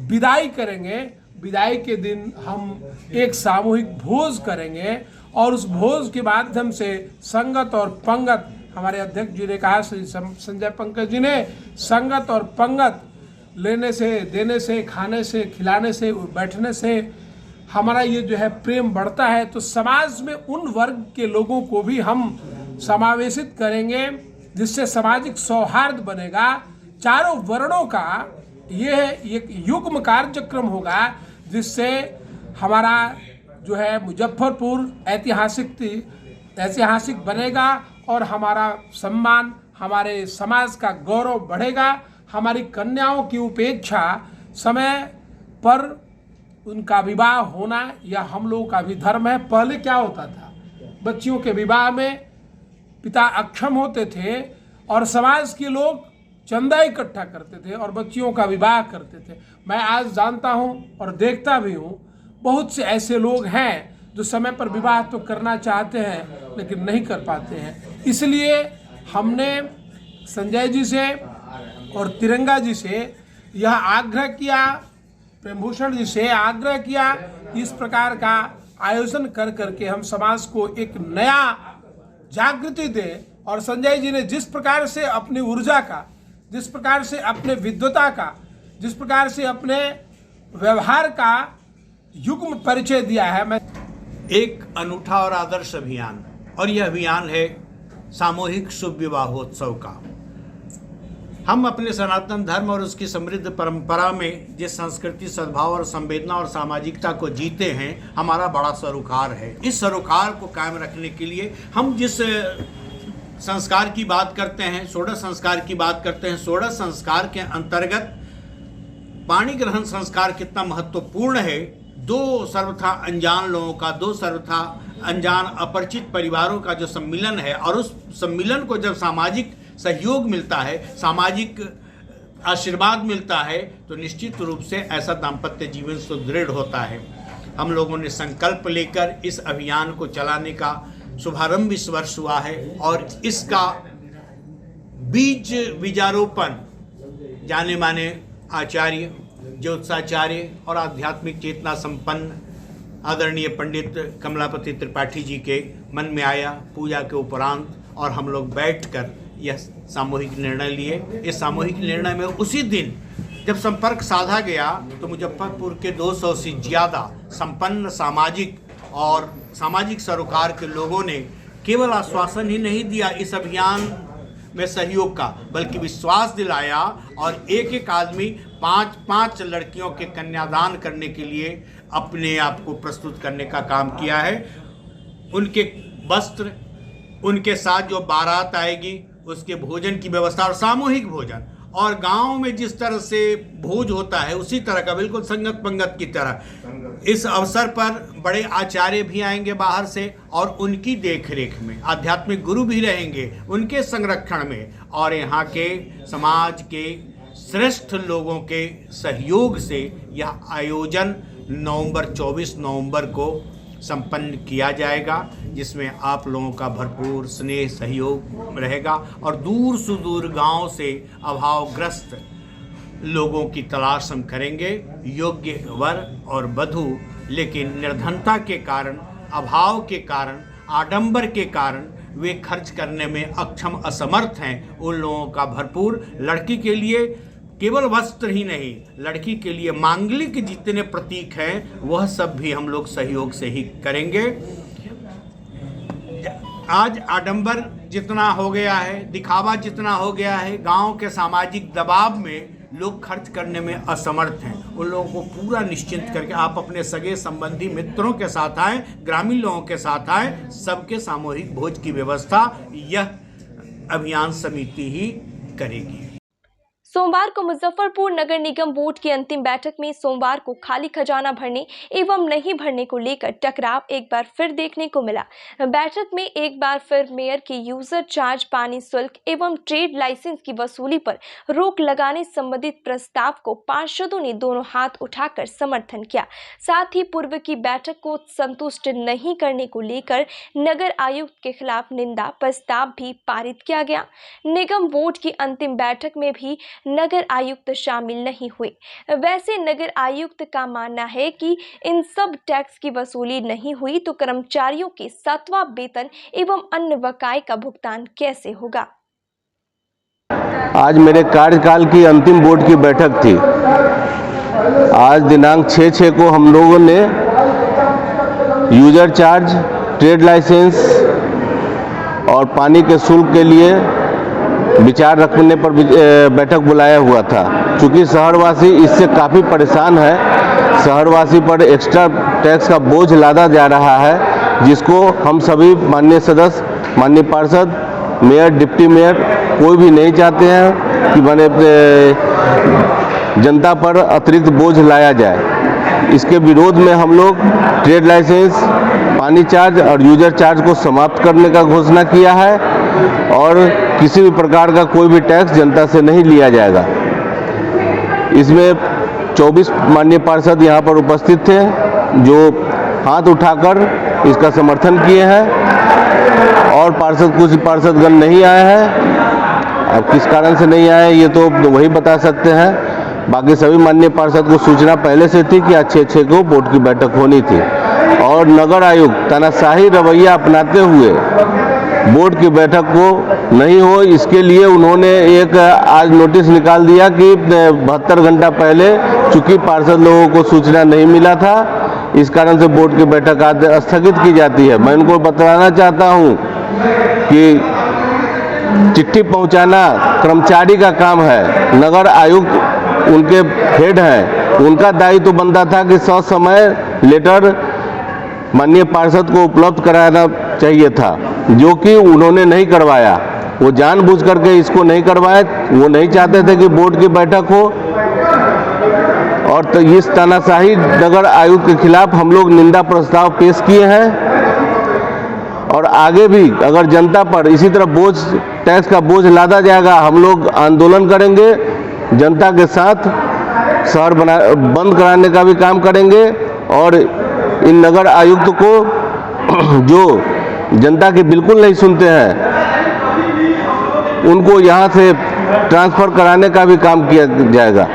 विदाई करेंगे। विदाई के दिन हम एक सामूहिक भोज करेंगे और उस भोज के माध्यम से संगत और पंगत, हमारे अध्यक्ष जी ने कहा, श्री संजय पंकज जी ने, संगत और पंगत लेने से, देने से, खाने से, खिलाने से, बैठने से हमारा ये जो है प्रेम बढ़ता है। तो समाज में उन वर्ग के लोगों को भी हम समावेशित करेंगे जिससे सामाजिक सौहार्द बनेगा। चारों वर्णों का ये एक युग्म कार्यक्रम होगा जिससे हमारा जो है मुजफ्फरपुर ऐतिहासिक बनेगा और हमारा सम्मान, हमारे समाज का गौरव बढ़ेगा। हमारी कन्याओं की उपेक्षा, समय पर उनका विवाह होना यह हम लोगों का भी धर्म है। पहले क्या होता था, बच्चियों के विवाह में पिता अक्षम होते थे और समाज के लोग चंदा इकट्ठा करते थे और बच्चियों का विवाह करते थे। मैं आज जानता हूँ और देखता भी हूँ, बहुत से ऐसे लोग हैं जो समय पर विवाह तो करना चाहते हैं लेकिन नहीं कर पाते हैं। इसलिए हमने संजय जी से और तिरंगा जी से यह आग्रह किया, प्रेमभूषण जी से आग्रह किया, इस प्रकार का आयोजन कर करके हम समाज को एक नया जागृति दें। और संजय जी ने जिस प्रकार से अपनी ऊर्जा का, जिस प्रकार से अपने विद्वता का, जिस प्रकार से अपने व्यवहार का युग्म परिचय दिया है, मैं एक अनूठा और आदर्श अभियान, और यह अभियान है सामूहिक शुभ विवाहोत्सव का। हम अपने सनातन धर्म और उसकी समृद्ध परंपरा में जिस संस्कृति, सद्भाव और संवेदना और सामाजिकता को जीते हैं, हमारा बड़ा सरोकार है। इस सरोकार को कायम रखने के लिए हम जिस संस्कार की बात करते हैं, षोडश संस्कार की बात करते हैं, षोडश संस्कार के अंतर्गत पाणी ग्रहण संस्कार कितना महत्वपूर्ण है। 2 सर्वथा अनजान लोगों का, 2 सर्वथा अनजान अपरिचित परिवारों का जो सम्मिलन है, और उस सम्मिलन को जब सामाजिक सहयोग मिलता है, सामाजिक आशीर्वाद मिलता है, तो निश्चित रूप से ऐसा दाम्पत्य जीवन सुदृढ़ होता है। हम लोगों ने संकल्प लेकर इस अभियान को चलाने का शुभारंभ इस वर्ष हुआ है और इसका बीज बीजारोपण जाने माने आचार्य, ज्योतिषाचार्य और आध्यात्मिक चेतना संपन्न आदरणीय पंडित कमलापति त्रिपाठी जी के मन में आया पूजा के उपरांत, और हम लोग बैठकर यह सामूहिक निर्णय लिए। इस सामूहिक निर्णय में उसी दिन जब संपर्क साधा गया तो मुजफ्फरपुर के 200 से ज़्यादा संपन्न सामाजिक और सामाजिक सरोकार के लोगों ने केवल आश्वासन ही नहीं दिया इस अभियान में सहयोग का, बल्कि विश्वास दिलाया और एक एक आदमी 5-5 लड़कियों के कन्यादान करने के लिए अपने आप को प्रस्तुत करने का काम किया है। उनके वस्त्र, उनके साथ जो बारात आएगी उसके भोजन की व्यवस्था, और सामूहिक भोजन, और गांव में जिस तरह से भोज होता है उसी तरह का, बिल्कुल संगत पंगत की तरह। इस अवसर पर बड़े आचार्य भी आएंगे बाहर से और उनकी देखरेख में आध्यात्मिक गुरु भी रहेंगे, उनके संरक्षण में, और यहाँ के समाज के श्रेष्ठ लोगों के सहयोग से यह आयोजन 24 नवंबर को संपन्न किया जाएगा, जिसमें आप लोगों का भरपूर स्नेह सहयोग रहेगा और दूर सुदूर गांव से अभावग्रस्त लोगों की तलाश हम करेंगे, योग्य वर और वधू, लेकिन निर्धनता के कारण, अभाव के कारण, आडंबर के कारण वे खर्च करने में अक्षम असमर्थ हैं। उन लोगों का भरपूर, लड़की के लिए केवल वस्त्र ही नहीं, लड़की के लिए मांगलिक जितने प्रतीक हैं वह सब भी हम लोग सहयोग से ही करेंगे। आज आडंबर जितना हो गया है, दिखावा जितना हो गया है, गांव के सामाजिक दबाव में लोग खर्च करने में असमर्थ हैं। उन लोगों को पूरा निश्चिंत करके आप अपने सगे संबंधी मित्रों के साथ आएँ, ग्रामीण लोगों के साथ आएँ, सबके सामूहिक भोज की व्यवस्था यह अभियान समिति ही करेगी। सोमवार को मुजफ्फरपुर नगर निगम बोर्ड की अंतिम बैठक में सोमवार को खाली खजाना भरने एवं नहीं भरने को लेकर टकराव एक बार फिर देखने को मिला। बैठक में एक बार फिर मेयर के यूजर चार्ज, पानी शुल्क एवं ट्रेड लाइसेंस की वसूली पर रोक लगाने संबंधित प्रस्ताव को पार्षदों ने दोनों हाथ उठाकर समर्थन किया। साथ ही पूर्व की बैठक को संतुष्ट नहीं करने को लेकर नगर आयुक्त के खिलाफ निंदा प्रस्ताव भी पारित किया गया। निगम बोर्ड की अंतिम बैठक में भी नगर आयुक्त शामिल नहीं हुए। वैसे नगर आयुक्त का मानना है कि इन सब टैक्स की वसूली नहीं हुई तो कर्मचारियों के 7वां वेतन एवं अन्य बकाये का भुगतान कैसे होगा। आज मेरे कार्यकाल की अंतिम बोर्ड की बैठक थी। आज दिनांक 6/6 को हम लोगों ने यूजर चार्ज, ट्रेड लाइसेंस और पानी के शुल्क के लिए विचार रखने पर बैठक बुलाया हुआ था। चूँकि शहरवासी इससे काफ़ी परेशान है, शहरवासी पर एक्स्ट्रा टैक्स का बोझ लादा जा रहा है, जिसको हम सभी माननीय सदस्य, माननीय पार्षद, मेयर, डिप्टी मेयर कोई भी नहीं चाहते हैं कि बने जनता पर अतिरिक्त बोझ लाया जाए। इसके विरोध में हम लोग ट्रेड लाइसेंस, पानी चार्ज और यूजर चार्ज को समाप्त करने का घोषणा किया है और किसी भी प्रकार का कोई भी टैक्स जनता से नहीं लिया जाएगा। इसमें 24 माननीय पार्षद यहाँ पर उपस्थित थे जो हाथ उठाकर इसका समर्थन किए हैं और कुछ पार्षदगण नहीं आए हैं। अब किस कारण से नहीं आए ये तो वही बता सकते हैं। बाकी सभी माननीय पार्षद को सूचना पहले से थी कि आज 6/6 को बोर्ड की बैठक होनी थी और नगर आयुक्त तानाशाही रवैया अपनाते हुए बोर्ड की बैठक को नहीं हो, इसके लिए उन्होंने एक आज नोटिस निकाल दिया कि 72 घंटा पहले चूंकि पार्षद लोगों को सूचना नहीं मिला था, इस कारण से बोर्ड की बैठक आज स्थगित की जाती है। मैं उनको बताना चाहता हूं कि चिट्ठी पहुंचाना कर्मचारी का काम है, नगर आयुक्त उनके हेड हैं, उनका दायित्व तो बनता था कि ससमय लेटर माननीय पार्षद को उपलब्ध कराना चाहिए था, जो कि उन्होंने नहीं करवाया। वो जानबूझ करके इसको नहीं करवाया, वो नहीं चाहते थे कि बोर्ड की बैठक हो और तो इस तानाशाही नगर आयुक्त के खिलाफ हम लोग निंदा प्रस्ताव पेश किए हैं और आगे भी अगर जनता पर इसी तरह टैक्स का बोझ लादा जाएगा, हम लोग आंदोलन करेंगे, जनता के साथ शहर बंद कराने का भी काम करेंगे और इन नगर आयुक्त को जो जनता के बिल्कुल नहीं सुनते हैं उनको यहाँ से ट्रांसफर कराने का भी काम किया जाएगा।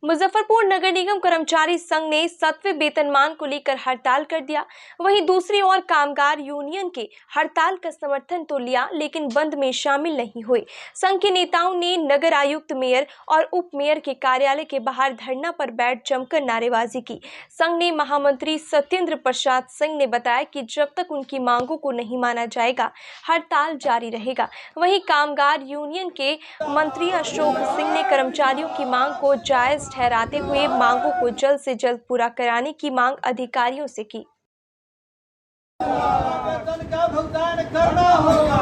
मुजफ्फरपुर नगर निगम कर्मचारी संघ ने 7वें वेतनमान को लेकर हड़ताल कर दिया। वहीं दूसरी ओर कामगार यूनियन के हड़ताल का समर्थन तो लिया लेकिन बंद में शामिल नहीं हुए। संघ के नेताओं ने नगर आयुक्त, मेयर और उप मेयर के कार्यालय के बाहर धरना पर बैठ जमकर नारेबाजी की। संघ ने महामंत्री सत्येंद्र प्रसाद सिंह ने बताया कि जब तक उनकी मांगों को नहीं माना जाएगा हड़ताल जारी रहेगा। वहीं कामगार यूनियन के मंत्री अशोक सिंह ने कर्मचारियों की मांग को जायज ठहराते हुए मांगों को जल्द से जल्द पूरा कराने की मांग अधिकारियों से की। वेतन का भुगतान करना होगा,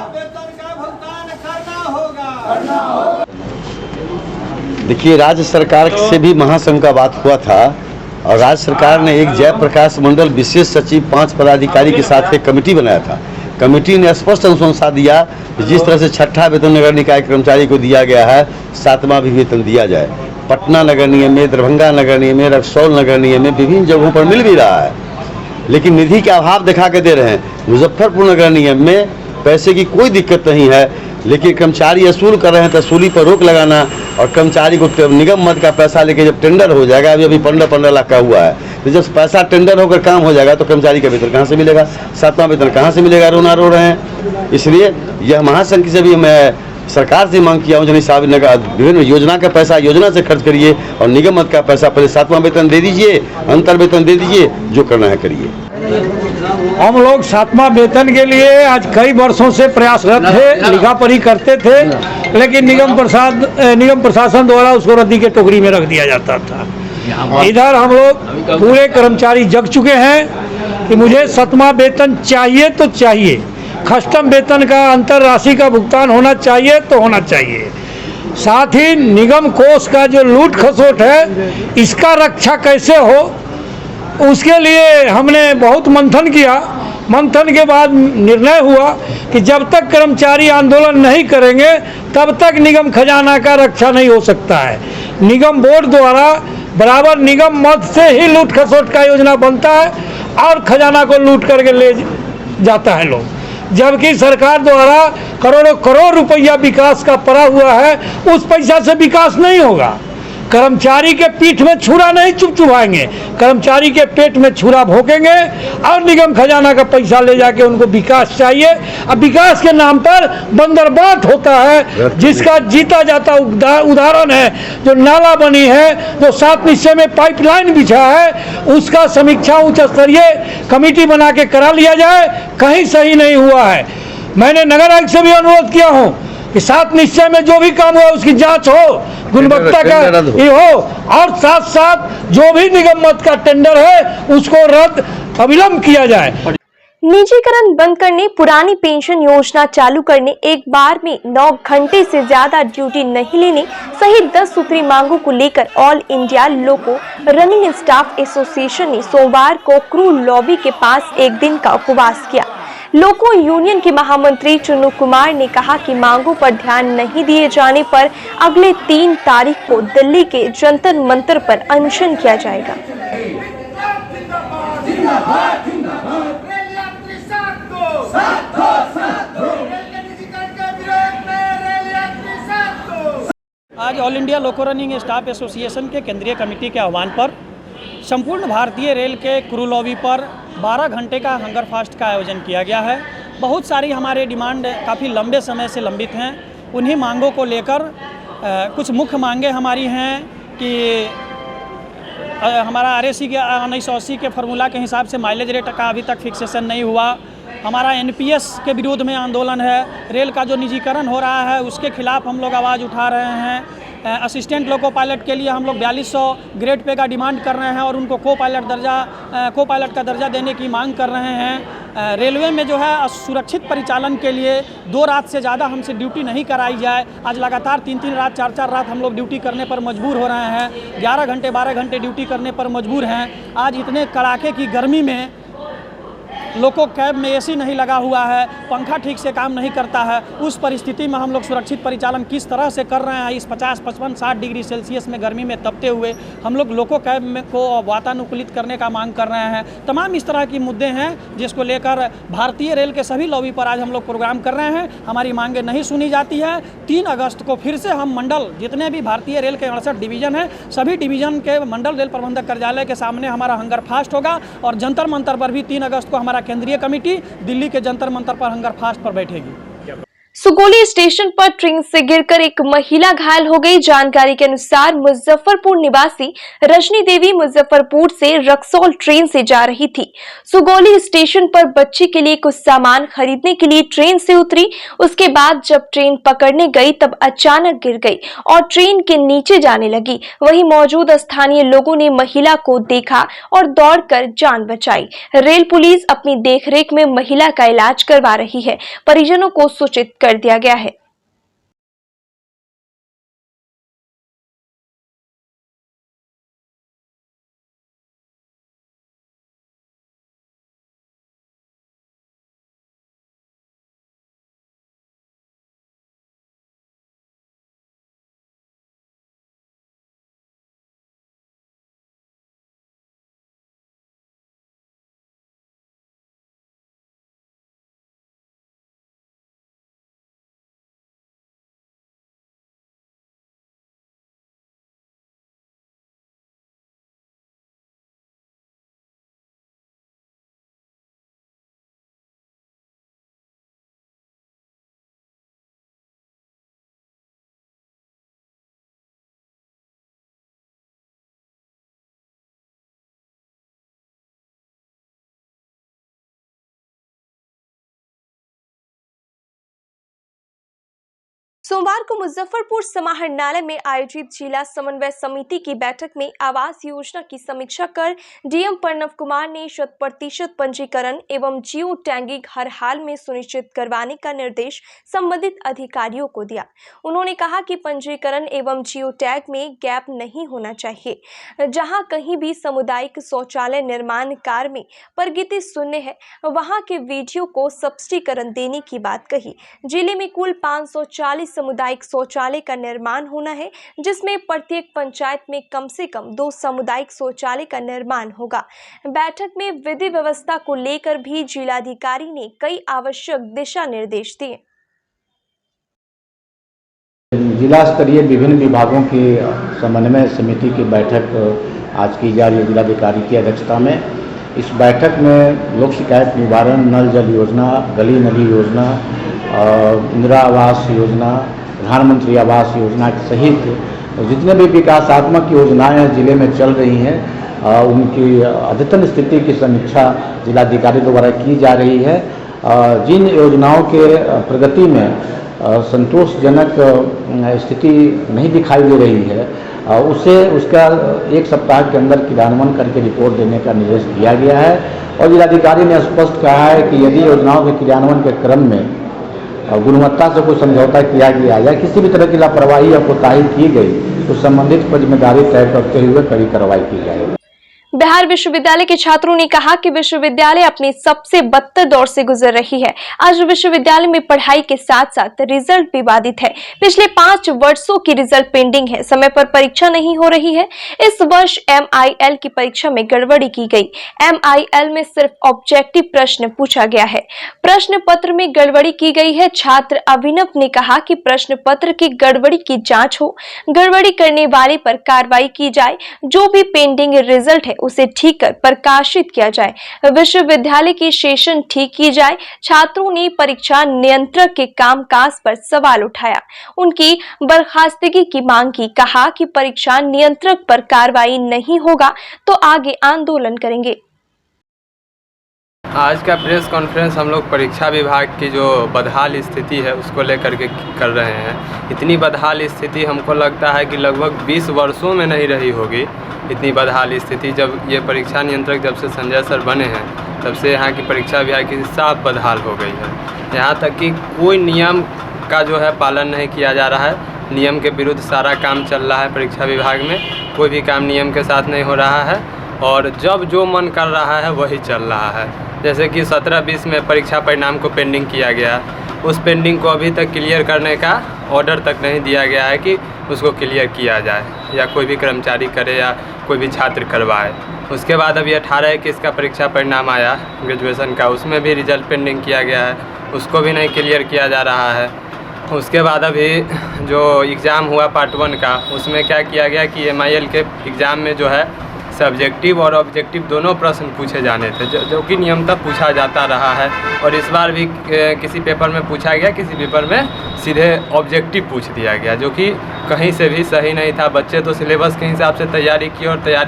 वेतन का भुगतान करना होगा। देखिए, राज्य सरकार से भी महासंघ का बात हुआ था और राज्य सरकार ने एक जयप्रकाश मंडल विशेष सचिव 5 पदाधिकारी के साथ एक कमेटी बनाया था। कमेटी ने स्पष्ट अनुशंसा दिया कि जिस तरह से 6ठा वेतन नगर निकाय कर्मचारी को दिया गया है, 7वां भी वेतन दिया जाए। पटना नगर निगम में, दरभंगा नगर निगम में, रक्सौल नगर निगम में विभिन्न जगहों पर मिल भी रहा है, लेकिन निधि का अभाव दिखा के दे रहे हैं। मुजफ्फरपुर नगर निगम में पैसे की कोई दिक्कत नहीं है, लेकिन कर्मचारी वसूल कर रहे हैं तो वसूली पर रोक लगाना और कर्मचारी को निगम मद का पैसा लेके जब टेंडर हो जाएगा, अभी 15 लाख का हुआ है, तो जब पैसा टेंडर होकर काम हो जाएगा तो कर्मचारी का वेतन कहाँ से मिलेगा, 7वां वेतन कहाँ से मिलेगा, रोना रो रहे हैं। इसलिए यह महासंघ से भी मैं सरकार से मांग किया हूँ जनी साहब विभिन्न योजना का पैसा योजना से खर्च करिए और निगम मत का पैसा पहले 7वां वेतन दे दीजिए, अंतर वेतन दे दीजिए, जो करना है करिए। हम लोग 7वां वेतन के लिए आज कई वर्षों से प्रयासरत थे, लिखा पढ़ी करते थे, लेकिन निगम प्रशासन द्वारा उसको रद्दी के टोकरी में रख दिया जाता था। इधर हम लोग पूरे कर्मचारी जग चुके हैं कि मुझे 7वां वेतन चाहिए तो चाहिए, कस्टम वेतन का अंतर राशि का भुगतान होना चाहिए तो होना चाहिए। साथ ही निगम कोष का जो लूट खसोट है इसका रक्षा कैसे हो, उसके लिए हमने बहुत मंथन किया। मंथन के बाद निर्णय हुआ कि जब तक कर्मचारी आंदोलन नहीं करेंगे तब तक निगम खजाना का रक्षा नहीं हो सकता है। निगम बोर्ड द्वारा बराबर निगम मद से ही लूट खसोट का योजना बनता है और खजाना को लूट करके ले जाता है लोग, जबकि सरकार द्वारा करोड़ों करोड़ रुपया विकास का पड़ा हुआ है, उस पैसा से विकास नहीं होगा। कर्मचारी के पीठ में छुरा नहीं चुभाएंगे, कर्मचारी के पेट में छुरा भोंकेंगे और निगम खजाना का पैसा ले जाके उनको विकास चाहिए। अब विकास के नाम पर बंदरबाट होता है, जिसका जीता जाता उदाहरण है जो नाला बनी है, जो 7 निश्चय में पाइपलाइन बिछा है, उसका समीक्षा उच्च स्तरीय कमेटी बना के करा लिया जाए, कहीं सही नहीं हुआ है। मैंने नगर आयुक्त से भी अनुरोध किया हूँ कि 7 निश्चय में जो भी काम हुआ उसकी जांच हो, गुणवत्ता का ये हो, और साथ साथ जो भी निगम मत का टेंडर है उसको रद्द अविलंब किया जाए। निजीकरण बंद करने, पुरानी पेंशन योजना चालू करने, एक बार में 9 घंटे से ज्यादा ड्यूटी नहीं लेने सहित 10 सूत्री मांगों को लेकर ऑल इंडिया लोको रनिंग स्टाफ एसोसिएशन ने सोमवार को क्रू लॉबी के पास एक दिन का उपवास किया। लोको यूनियन के महामंत्री चुन्नू कुमार ने कहा कि मांगों पर ध्यान नहीं दिए जाने पर अगले 3 तारीख को दिल्ली के जंतर मंतर पर अनशन किया जाएगा। आज ऑल इंडिया लोको रनिंग स्टाफ एसोसिएशन के केंद्रीय कमेटी के आह्वान पर संपूर्ण भारतीय रेल के क्रू लॉबी पर 12 घंटे का हंगर फास्ट का आयोजन किया गया है। बहुत सारी हमारे डिमांड काफ़ी लंबे समय से लंबित हैं। उन्हीं मांगों को लेकर कुछ मुख्य मांगे हमारी हैं कि हमारा RAC के 1980 के फार्मूला के हिसाब से माइलेज रेट का अभी तक फिक्सेशन नहीं हुआ। हमारा NPS के विरोध में आंदोलन है। रेल का जो निजीकरण हो रहा है उसके खिलाफ हम लोग आवाज़ उठा रहे हैं। असिस्टेंट लोको पायलट के लिए हम लोग 4200 ग्रेड पे का डिमांड कर रहे हैं और उनको को पायलट का दर्जा देने की मांग कर रहे हैं। रेलवे में जो है सुरक्षित परिचालन के लिए 2 रात से ज़्यादा हमसे ड्यूटी नहीं कराई जाए। आज लगातार 3-3 रात 4-4 रात हम लोग ड्यूटी करने पर मजबूर हो रहे हैं। 11 घंटे 12 घंटे ड्यूटी करने पर मजबूर हैं। आज इतने कड़ाके की गर्मी में लोको कैब में AC नहीं लगा हुआ है, पंखा ठीक से काम नहीं करता है। उस परिस्थिति में हम लोग सुरक्षित परिचालन किस तरह से कर रहे हैं? इस 50, 55, 60 डिग्री सेल्सियस में गर्मी में तपते हुए हम लोग लोको कैब में को वातानुकूलित करने का मांग कर रहे हैं। तमाम इस तरह की मुद्दे हैं जिसको लेकर भारतीय रेल के सभी लॉबी पर आज हम लोग प्रोग्राम कर रहे हैं। हमारी मांगें नहीं सुनी जाती है। 3 अगस्त को फिर से हम मंडल, जितने भी भारतीय रेल के 68 डिवीज़न हैं, सभी डिवीज़न के मंडल रेल प्रबंधक कार्यालय के सामने हमारा हंगर फास्ट होगा और जंतर मंतर पर भी 3 अगस्त को हमारा केंद्रीय कमेटी दिल्ली के जंतर मंतर पर हंगर फास्ट पर बैठेगी। सुगोली स्टेशन पर ट्रेन से गिरकर एक महिला घायल हो गई। जानकारी के अनुसार मुजफ्फरपुर निवासी रजनी देवी मुजफ्फरपुर से रक्सौल ट्रेन से जा रही थी। सुगोली स्टेशन पर बच्ची के लिए कुछ सामान खरीदने के लिए ट्रेन से उतरी। उसके बाद जब ट्रेन पकड़ने गई तब अचानक गिर गई और ट्रेन के नीचे जाने लगी। वहीं मौजूद स्थानीय लोगों ने महिला को देखा और दौड़कर जान बचाई। रेल पुलिस अपनी देखरेख में महिला का इलाज करवा रही है। परिजनों को सूचित कर दिया गया है। सोमवार को मुजफ्फरपुर समाहरणालय में आयोजित जिला समन्वय समिति की बैठक में आवास योजना की समीक्षा कर डीएम प्रणव कुमार ने 100% पंजीकरण एवं जियो टैगिंग हर हाल में सुनिश्चित करवाने का निर्देश संबंधित अधिकारियों को दिया। उन्होंने कहा कि पंजीकरण एवं जियो टैग में गैप नहीं होना चाहिए। जहां कहीं भी सामुदायिक शौचालय निर्माण कार्य में प्रगति शून्य है, वहां के वीडियो को सब्सिडीकरण देने की बात कही। जिले में कुल 540 सामुदायिक शौचालय का निर्माण होना है, जिसमें प्रत्येक पंचायत में कम से कम 2 सामुदायिक शौचालय का निर्माण होगा। बैठक में विधि व्यवस्था को लेकर भी जिलाधिकारी ने कई आवश्यक दिशा निर्देश दिए। जिला स्तरीय विभिन्न विभागों की समन्वय समिति की बैठक आज की जा रही है जिलाधिकारी की अध्यक्षता में। इस बैठक में लोक शिकायत निवारण, नल जल योजना, गली नली योजना, इंदिरा आवास योजना, प्रधानमंत्री आवास योजना सहित जितने भी विकासात्मक योजनाएं जिले में चल रही हैं उनकी अद्यतन स्थिति की समीक्षा जिलाधिकारी द्वारा की जा रही है। जिन योजनाओं के प्रगति में संतोषजनक स्थिति नहीं दिखाई दे रही है उसे उसका 1 सप्ताह के अंदर क्रियान्वयन करके रिपोर्ट देने का निर्देश दिया गया है। और जिलाधिकारी ने स्पष्ट कहा है कि यदि योजनाओं के क्रियान्वयन के क्रम में गुणवत्ता से कोई समझौता किया गया या किसी भी तरह की लापरवाही या कोताही की गई तो संबंधित पर जिम्मेदारी तय करते हुए कड़ी कार्रवाई की जाएगी। बिहार विश्वविद्यालय के छात्रों ने कहा कि विश्वविद्यालय अपनी सबसे बदतर दौर से गुजर रही है। आज विश्वविद्यालय में पढ़ाई के साथ साथ रिजल्ट भी बाधित है। पिछले 5 वर्षों की रिजल्ट पेंडिंग है, समय पर परीक्षा नहीं हो रही है। इस वर्ष MIL की परीक्षा में गड़बड़ी की गई। MIL में सिर्फ ऑब्जेक्टिव प्रश्न पूछा गया है, प्रश्न पत्र में गड़बड़ी की गई है। छात्र अभिनव ने कहा कि प्रश्न पत्र की गड़बड़ी की जाँच हो, गड़बड़ी करने वाले पर कार्रवाई की जाए, जो भी पेंडिंग रिजल्ट है उसे ठीक कर प्रकाशित किया जाए। विश्वविद्यालय की सेशन ठीक की जाए। छात्रों ने परीक्षा नियंत्रक के कामकाज पर सवाल उठाया, उनकी बर्खास्तगी की मांग की। कहा कि परीक्षा नियंत्रक पर कार्रवाई नहीं होगा तो आगे आंदोलन करेंगे। आज का प्रेस कॉन्फ्रेंस हम लोग परीक्षा विभाग की जो बदहाल स्थिति है उसको लेकर के कर रहे हैं। इतनी बदहाल स्थिति हमको लगता है कि लगभग 20 वर्षों में नहीं रही होगी। इतनी बदहाल स्थिति जब ये परीक्षा नियंत्रक जब से संजय सर बने हैं तब से यहाँ की परीक्षा विभाग की साफ बदहाल हो गई है। यहाँ तक कि कोई नियम का जो है पालन नहीं किया जा रहा है। नियम के विरुद्ध सारा काम चल रहा है परीक्षा विभाग में। कोई भी काम नियम के साथ नहीं हो रहा है और जब जो मन कर रहा है वही चल रहा है। जैसे कि 17-20 में परीक्षा परिणाम को पेंडिंग किया गया, उस पेंडिंग को अभी तक क्लियर करने का ऑर्डर तक नहीं दिया गया है कि उसको क्लियर किया जाए या कोई भी कर्मचारी करे या कोई भी छात्र करवाए। उसके बाद अभी 18-21 का परीक्षा परिणाम आया ग्रेजुएशन का, उसमें भी रिजल्ट पेंडिंग किया गया है, उसको भी नहीं क्लियर किया जा रहा है। उसके बाद अभी जो एग्ज़ाम हुआ पार्ट 1 का, उसमें क्या किया गया कि MIL के एग्ज़ाम में जो है सब्जेक्टिव और ऑब्जेक्टिव दोनों प्रश्न पूछे जाने थे, जो कि नियमतः पूछा जाता रहा है। और इस बार भी किसी पेपर में पूछा गया, किसी पेपर में सीधे ऑब्जेक्टिव पूछ दिया गया, जो कि कहीं से भी सही नहीं था। बच्चे तो सिलेबस के हिसाब से तैयारी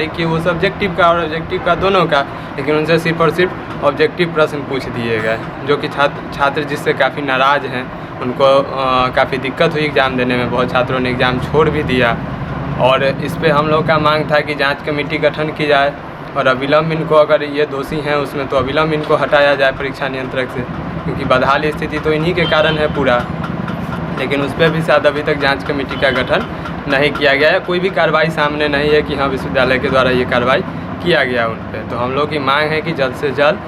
की वो सब्जेक्टिव का और ऑब्जेक्टिव का दोनों का, लेकिन उनसे सिर्फ और सिर्फ ऑब्जेक्टिव प्रश्न पूछ दिए गए, जो कि छात्र जिससे काफ़ी नाराज़ हैं। उनको काफ़ी दिक्कत हुई एग्ज़ाम देने में, बहुत छात्रों ने एग्ज़ाम छोड़ भी दिया। और इस पे हम लोग का मांग था कि जांच कमेटी गठन की जाए और अविलंब इनको, अगर ये दोषी हैं उसमें, तो अविलंब इनको हटाया जाए परीक्षा नियंत्रक से, क्योंकि बदहाल स्थिति तो इन्हीं के कारण है पूरा। लेकिन उस पर भी शायद अभी तक जांच कमेटी का गठन नहीं किया गया है। कोई भी कार्रवाई सामने नहीं है कि हाँ विश्वविद्यालय के द्वारा ये कार्रवाई किया गया उन पर। तो हम लोग की मांग है कि जल्द से जल्द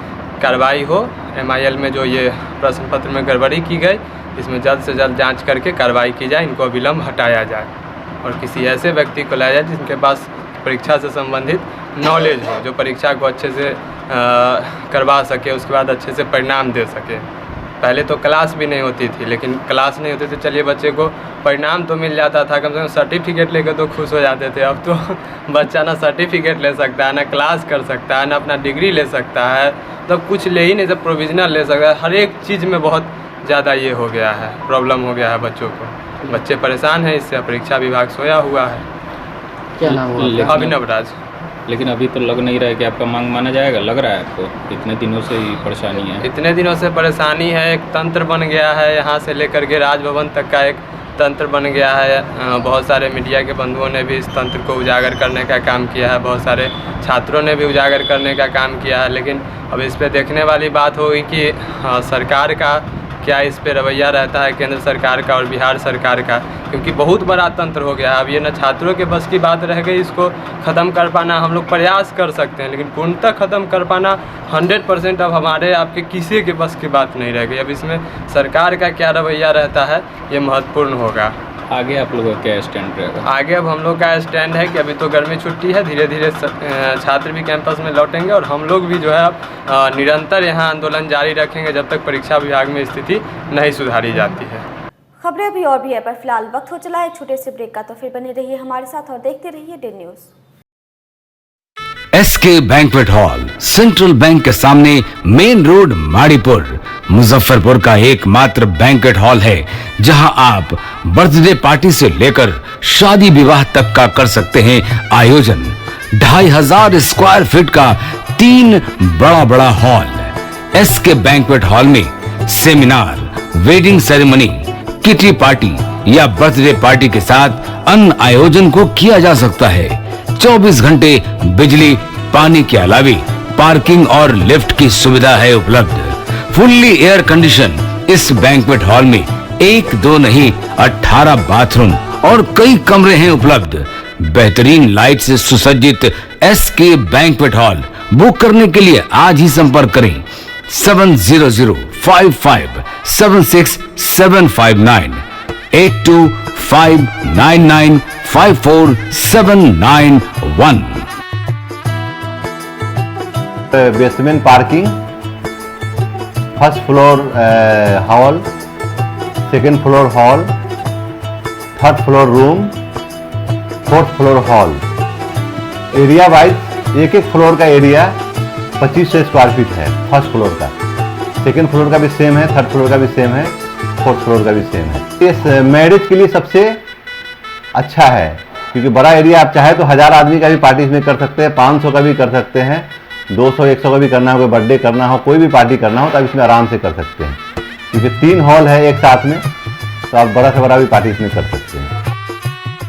कार्रवाई हो। MIL में जो ये प्रश्न पत्र में गड़बड़ी की गई, इसमें जल्द से जल्द जाँच करके कार्रवाई की जाए, इनको अविलंब हटाया जाए और किसी ऐसे व्यक्ति को लाया जाए जिनके पास परीक्षा से संबंधित नॉलेज हो, जो परीक्षा को अच्छे से करवा सके, उसके बाद अच्छे से परिणाम दे सके। पहले तो क्लास भी नहीं होती थी, लेकिन क्लास नहीं होती तो चलिए बच्चे को परिणाम तो मिल जाता था, कम से कम सर्टिफिकेट लेकर तो खुश हो जाते थे। अब तो बच्चा ना सर्टिफिकेट ले सकता है, ना क्लास कर सकता है, ना अपना डिग्री ले सकता है, तब कुछ ले ही नहीं, जब प्रोविजनल ले सकता है। हर एक चीज़ में बहुत ज़्यादा ये हो गया है, प्रॉब्लम हो गया है बच्चों को। बच्चे परेशान हैं इससे, परीक्षा विभाग सोया हुआ है। क्या नाम हुआ? अभिनव राज। लेकिन अभी तो लग नहीं रहा है कि आपका मांग माना जाएगा, लग रहा है आपको? इतने दिनों से ही परेशानी है। इतने दिनों से परेशानी है, एक तंत्र बन गया है। यहाँ से लेकर के राजभवन तक का एक तंत्र बन गया है। बहुत सारे मीडिया के बंधुओं ने भी इस तंत्र को उजागर करने का काम किया है, बहुत सारे छात्रों ने भी उजागर करने का काम किया है। लेकिन अब इस पे देखने वाली बात होगी कि सरकार का क्या इस पे रवैया रहता है, केंद्र सरकार का और बिहार सरकार का, क्योंकि बहुत बड़ा तंत्र हो गया है। अब ये न छात्रों के बस की बात रह गई, इसको ख़त्म कर पाना हम लोग प्रयास कर सकते हैं, लेकिन पूर्णतः ख़त्म कर पाना 100% अब हमारे आपके किसी के बस की बात नहीं रह गई। अब इसमें सरकार का क्या रवैया रहता है ये महत्वपूर्ण होगा। आगे आप लोगों का क्या स्टैंड रहेगा? आगे अब हम लोग का स्टैंड है कि अभी तो गर्मी छुट्टी है, धीरे धीरे छात्र भी कैंपस में लौटेंगे और हम लोग भी जो है अब निरंतर यहाँ आंदोलन जारी रखेंगे जब तक परीक्षा विभाग में स्थिति नहीं सुधारी जाती है। खबरें अभी और भी है, पर फिलहाल वक्त हो चला है छोटे से ब्रेक का, तो फिर बने रहिए हमारे साथ और देखते रहिए day news. SK banquet hall central bank के सामने मेन रोड माड़ीपुर मुजफ्फरपुर का एकमात्र बैंक्वेट हॉल है जहां आप बर्थडे पार्टी से लेकर शादी विवाह तक का कर सकते हैं आयोजन। 2500 स्क्वायर फीट का 3 बड़ा हॉल। SK बैंक्वेट हॉल में seminar, wedding ceremony, kitty party या बर्थडे पार्टी के साथ अन्य आयोजन को किया जा सकता है। 24 घंटे बिजली पानी के अलावे पार्किंग और लिफ्ट की सुविधा है उपलब्ध। फुल्ली एयर कंडीशन इस बैंक्वेट हॉल में 1, 2 नहीं 18 बाथरूम और कई कमरे हैं उपलब्ध। बेहतरीन लाइट से सुसज्जित SK बैंक्वेट हॉल बुक करने के लिए आज ही संपर्क करें 7005576759 8259954791। Basement parking, first floor hall, second floor hall, third floor room, fourth floor hall. Area wise एक फ्लोर का एरिया 2500 स्क्वायर फीट है फर्स्ट फ्लोर का, सेकेंड फ्लोर का भी सेम है, थर्ड फ्लोर का भी सेम है, फोर्थ फ्लोर का भी सेम है। इस मैरिज के लिए सबसे अच्छा है क्योंकि बड़ा एरिया, आप चाहे तो 1000 आदमी का भी पार्टी इसमें कर सकते हैं, 500 का भी कर सकते हैं, 200-100 का भी करना हो, कोई बर्थडे करना हो, कोई भी पार्टी करना हो तो आप इसमें आराम से कर सकते हैं क्योंकि 3 हॉल है एक साथ में, तो आप बड़ा से बड़ा भी पार्टी इसमें कर सकते हैं।